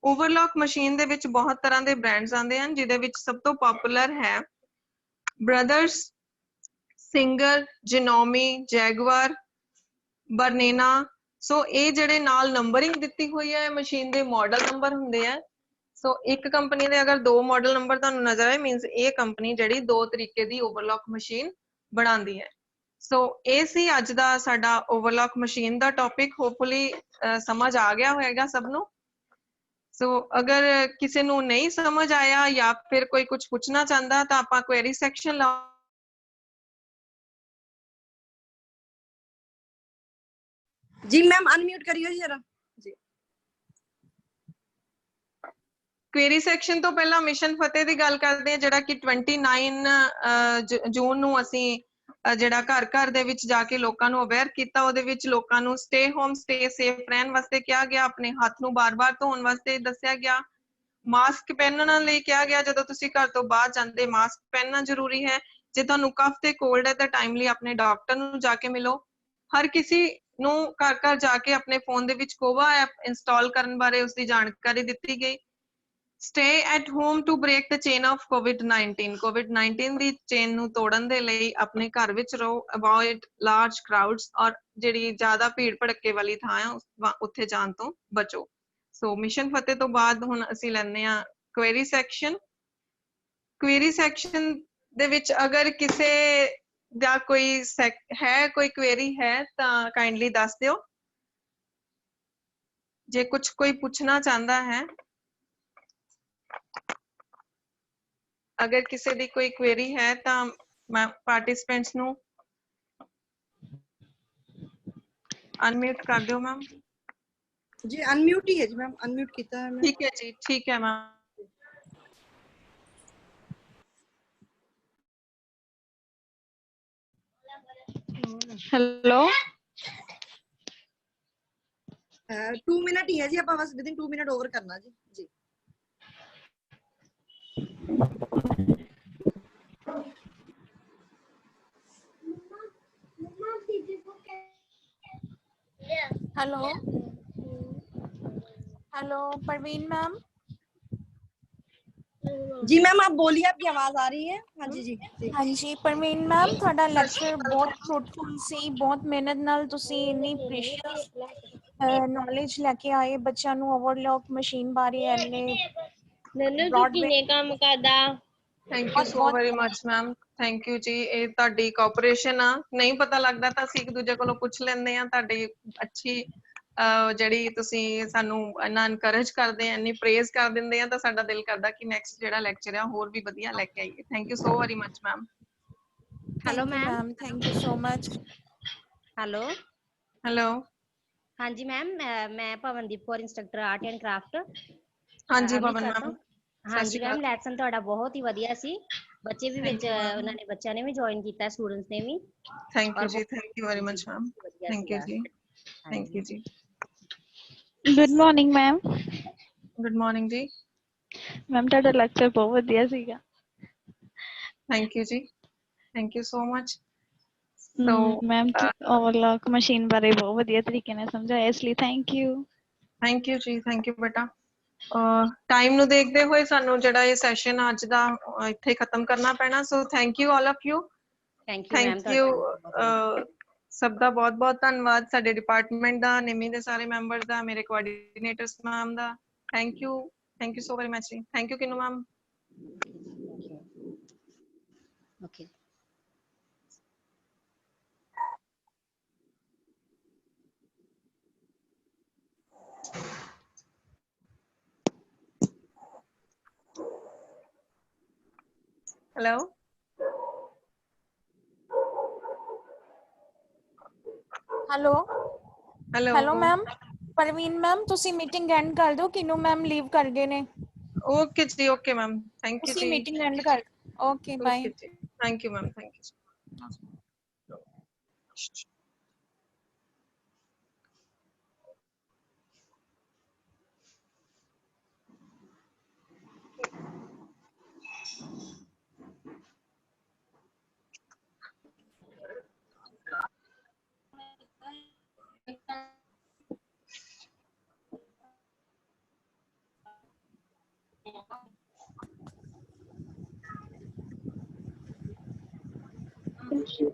Speaker 1: ਓਵਰਲੌਕ ਮਸ਼ੀਨ ਦੇ ਵਿੱਚ ਬਹੁਤ ਤਰ੍ਹਾਂ ਦੇ ਬ੍ਰਾਂਡਸ ਆਉਂਦੇ ਹਨ ਜਿਹਦੇ ਵਿੱਚ ਸਭ ਤੋਂ ਪਪੂਲਰ ਹੈ ਬ੍ਰਦਰਸ ਸਿੰਗਰ ਜਿਨੋਮੀ ਜੈਗੁਆਰ ਬਰਨੇਨਾ ਸੋ ਇਹ ਜਿਹੜੇ ਨਾਲ ਨੰਬਰਿੰਗ ਦਿੱਤੀ ਹੋਈ ਹੈ ਮਸ਼ੀਨ ਦੇ ਮਾਡਲ ਨੰਬਰ ਹੁੰਦੇ ਆ ਸੋ ਇੱਕ ਕੰਪਨੀ ਦੇ ਅਗਰ ਦੋ ਮਾਡਲ ਨੰਬਰ ਤੁਹਾਨੂੰ ਨਜ਼ਰ ਆਏ ਮੀਨਸ ਇਹ ਕੰਪਨੀ ਜਿਹੜੀ ਦੋ ਤਰੀਕੇ ਦੀ ਓਵਰਲੌਕ ਮਸ਼ੀਨ ਬਣਾਉਂਦੀ ਹੈ ਸੋ ਇਹ ਸੀ ਅੱਜ ਦਾ ਸਾਡਾ ਓਵਰਲੌਕ ਮਸ਼ੀਨ ਦਾ ਟੌਪਿਕ ਹੋਪਫੁਲੀ ਸਮਝ ਆ ਗਿਆ ਹੋਏਗਾ ਸਭ ਨੂੰ ਸੋ ਅਗਰ ਕਿਸੇ ਨੂੰ ਨਹੀਂ ਸਮਝ ਆਇਆ ਜਾਂ ਫਿਰ ਕੋਈ ਕੁਝ ਪੁੱਛਣਾ ਚਾਹੁੰਦਾ ਤਾਂ ਆਪਾਂ ਕੁਐਰੀ ਸੈਕਸ਼ਨ ਲਾ
Speaker 3: जी मैम अनम्यूट करियो जी जरा जी
Speaker 1: ਕੁਐਰੀ ਸੈਕਸ਼ਨ ਤੋਂ ਪਹਿਲਾਂ ਮਿਸ਼ਨ ਫਤਿਹ ਦੀ ਗੱਲ ਕਰਦੇ ਆ ਜਿਹੜਾ ਕਿ 29 ਜੂਨ ਨੂੰ ਅਸੀਂ ਜਿਹੜਾ ਘਰ ਘਰ ਦੇ ਵਿੱਚ ਜਾ ਕੇ ਲੋਕਾਂ ਨੂੰ ਅਵੇਅਰ ਕੀਤਾ ਉਹਦੇ ਵਿੱਚ ਲੋਕਾਂ ਨੂੰ ਸਟੇ ਹੋਮ ਸਟੇ ਸੇਫ ਰਹਿਣ ਵਾਸਤੇ ਕਿਹਾ ਗਿਆ ਆਪਣੇ ਹੱਥ ਨੂੰ ਬਾਰ-ਬਾਰ ਧੋਣ ਵਾਸਤੇ ਦੱਸਿਆ ਗਿਆ ਮਾਸਕ ਪਹਿਨਣ ਲਈ ਕਿਹਾ ਗਿਆ ਜਦੋਂ ਤੁਸੀਂ ਘਰ ਤੋਂ ਬਾਹਰ ਜਾਂਦੇ ਮਾਸਕ ਪਹਿਨਣਾ ਜ਼ਰੂਰੀ ਹੈ ਜੇ ਤੁਹਾਨੂੰ ਕਫ ਤੇ ਕੋਲਡ ਹੈ ਤਾਂ ਟਾਈਮਲੀ ਆਪਣੇ ਡਾਕਟਰ ਨੂੰ ਜਾ ਕੇ ਮਿਲੋ ਹਰ ਕਿਸੇ ਨੂੰ ਘਰ ਘਰ ਜਾ ਕੇ ਆਪਣੇ ਫੋਨ ਦੇ ਵਿੱਚ ਕੋਵਾ ਐਪ ਇੰਸਟਾਲ ਕਰਨ ਬਾਰੇ ਉਸ ਦੀ ਜਾਣਕਾਰੀ ਦਿੱਤੀ ਗਈ Stay at home to break the chain of COVID-19. COVID-19 the chain ਨੂੰ ਤੋੜਨ ਦੇ ਲਈ ਆਪਣੇ ਘਰ ਵਿੱਚ ਰਹੋ avoid large crowds ਔਰ ਜਿਹੜੀ ਜ਼ਿਆਦਾ ਭੀੜ ਭੜੱਕੇ ਵਾਲੀ ਥਾਂ ਆ ਉੱਥੇ ਜਾਣ ਤੋਂ ਬਚੋ ਸੋ ਮਿਸ਼ਨ ਫਤਿਹ ਤੋਂ ਬਾਅਦ ਹੁਣ ਅਸੀਂ ਲੈਂਦੇ ਆ ਕੁਐਰੀ ਸੈਕਸ਼ਨ ਦੇ ਵਿੱਚ ਅਗਰ ਕਿਸੇ ਦਾ ਕੋਈ ਹੈ ਕੋਈ ਕੁਐਰੀ ਹੈ ਤਾਂ ਕਾਈਂਡਲੀ ਦੱਸ ਦਿਓ ਜੇ ਕੁਝ ਕੋਈ ਪੁੱਛਣਾ ਚਾਹੁੰਦਾ ਹੈ ਅਗਰ ਕਿਸੇ ਦੀ ਕੋਈ ਕੁਐਰੀ ਹੈ ਤਾਂ ਮੈਂ ਪਾਰਟਿਸਿਪੈਂਟਸ ਨੂੰ ਅਨਮਿਊਟ ਕਰ ਦਿਓ ਮੈਮ
Speaker 3: जी अनम्यूट ही है जी मैम अनम्यूट किया है मैम
Speaker 1: ठीक है जी ठीक है मैम
Speaker 4: हेलो
Speaker 3: 2 मिनट ही है जी आप बस विद इन 2 मिनट ओवर करना जी जी
Speaker 4: हेलो हेलो परवीन मैम
Speaker 3: जी मैम आप बोलिए आपकी आवाज आ रही है हाँ जी जी
Speaker 4: हाँ जी परवीन मैम ਤੁਹਾਡਾ ਲੈਕਚਰ ਬਹੁਤ ਫਰੂਟਫੁਲ ਸੀ ਬਹੁਤ ਮਿਹਨਤ ਨਾਲ ਤੁਸੀਂ ਇੰਨੀ ਪ੍ਰੀਸ਼ੀਅਸ ਨੌਲੇਜ ਲੈ ਕੇ ਆਏ ਬੱਚਿਆਂ ਨੂੰ ਓਵਰਲੌਕ ਮਸ਼ੀਨ ਬਾਰੇ ਐਨੇ
Speaker 5: ਨੰਨੂ ਤੂੰ ਕਿੰਨੇ ਕੰਮ ਕਰਦਾ
Speaker 1: thank you so very much ma'am thank you ਜੀ ਇਹ ਤੁਹਾਡੀ ਕੋਆਪਰੇਸ਼ਨ ਆ ਨਹੀਂ ਪਤਾ ਲੱਗਦਾ ਤਾਂ ਅਸੀਂ ਇੱਕ ਦੂਜੇ ਕੋਲੋਂ ਪੁੱਛ ਲੈਂਦੇ ਆ ਤੁਹਾਡੀ ਅੱਛੀ ਜਿਹੜੀ ਤੁਸੀਂ ਸਾਨੂੰ ਇੰਨਾ ਐਨਕਰੇਜ ਕਰਦੇ ਆ ਇੰਨੀ ਪ੍ਰੇਜ਼ ਕਰ ਦਿੰਦੇ ਆ ਤਾਂ ਸਾਡਾ ਦਿਲ ਕਰਦਾ ਕਿ ਨੈਕਸਟ ਜਿਹੜਾ ਲੈਕਚਰ ਆ ਹੋਰ ਵੀ ਵਧੀਆ ਲੈ ਕੇ ਆਈਏ thank you so very much ma'am
Speaker 5: hello ma'am
Speaker 4: thank you so much
Speaker 5: hello
Speaker 1: hello
Speaker 5: ਹਾਂਜੀ ਮੈਮ ਮੈਂ Pawandeep Kaur instructor art and craft
Speaker 1: ਹਾਂਜੀ ਪਵਨ ਮੈਮ
Speaker 5: ਹਾਂਜੀ ਮੈਮ ਲੈਸਨ ਤੁਹਾਡਾ ਬਹੁਤ ਹੀ ਵਧੀਆ ਸੀ ਬੱਚੇ ਵੀ ਵਿੱਚ ਉਹਨਾਂ ਨੇ ਬੱਚਿਆਂ ਨੇ ਵੀ ਜੁਆਇਨ ਕੀਤਾ ਸਟੂਡੈਂਟਸ ਨੇ ਵੀ
Speaker 1: ਥੈਂਕ ਯੂ ਜੀ thank you very much ma'am thank you ਜੀ ਥੈਂਕ ਯੂ ਜੀ
Speaker 4: good morning ma'am
Speaker 1: good morning ਜੀ
Speaker 4: ਮੈਮ ਤੁਹਾਡਾ ਲੈਕਚਰ ਬਹੁਤ ਵਧੀਆ ਸੀਗਾ
Speaker 1: ਥੈਂਕ ਯੂ ਜੀ thank you so much so
Speaker 4: ma'am overlock machine ਬਾਰੇ ਬਹੁਤ ਵਧੀਆ ਤਰੀਕੇ ਨਾਲ ਸਮਝਾਇਆ ਇਸ ਲਈ ਥੈਂਕ ਯੂ
Speaker 1: ਜੀ ਥੈਂਕ ਯੂ ਬੇਟਾ ਟਾਈਮ ਨੂੰ ਦੇਖਦੇ ਹੋਏ ਸਾਨੂੰ ਜਿਹੜਾ ਇਹ ਸੈਸ਼ਨ ਅੱਜ ਦਾ ਇੱਥੇ ਖਤਮ ਕਰਨਾ ਪੈਣਾ so thank you all of you thank you ਸਭ ਦਾ ਬਹੁਤ ਬਹੁਤ ਧੰਨਵਾਦ ਸਾਡੇ ਡਿਪਾਰਟਮੈਂਟ ਦਾ ਨਿਮੀ ਦੇ ਸਾਰੇ ਮੈਂਬਰਸ ਦਾ ਮੇਰੇ coordinators ma'am the Thank you. Thank you so very much. Thank you, Kinu ma'am.
Speaker 5: Okay.
Speaker 1: Hello.
Speaker 4: Hello
Speaker 1: Hello.
Speaker 4: Hello ma'am Parveen ma'am ਤੁਸੀਂ meeting end ਕਰ ਦਿਓ ਕਿਨੂੰ ਮੈਮ ਲੀਵ ਕਰ ਗਏ ਨੇ
Speaker 1: Okay ji. Okay ma'am. Thank you
Speaker 4: ਤੁਸੀਂ
Speaker 1: जी.
Speaker 4: Meeting end ਕਰ ਓਕੇ ਬਾਏ
Speaker 1: Okay जी. Thank you ma'am. Thank you.
Speaker 6: Thank you.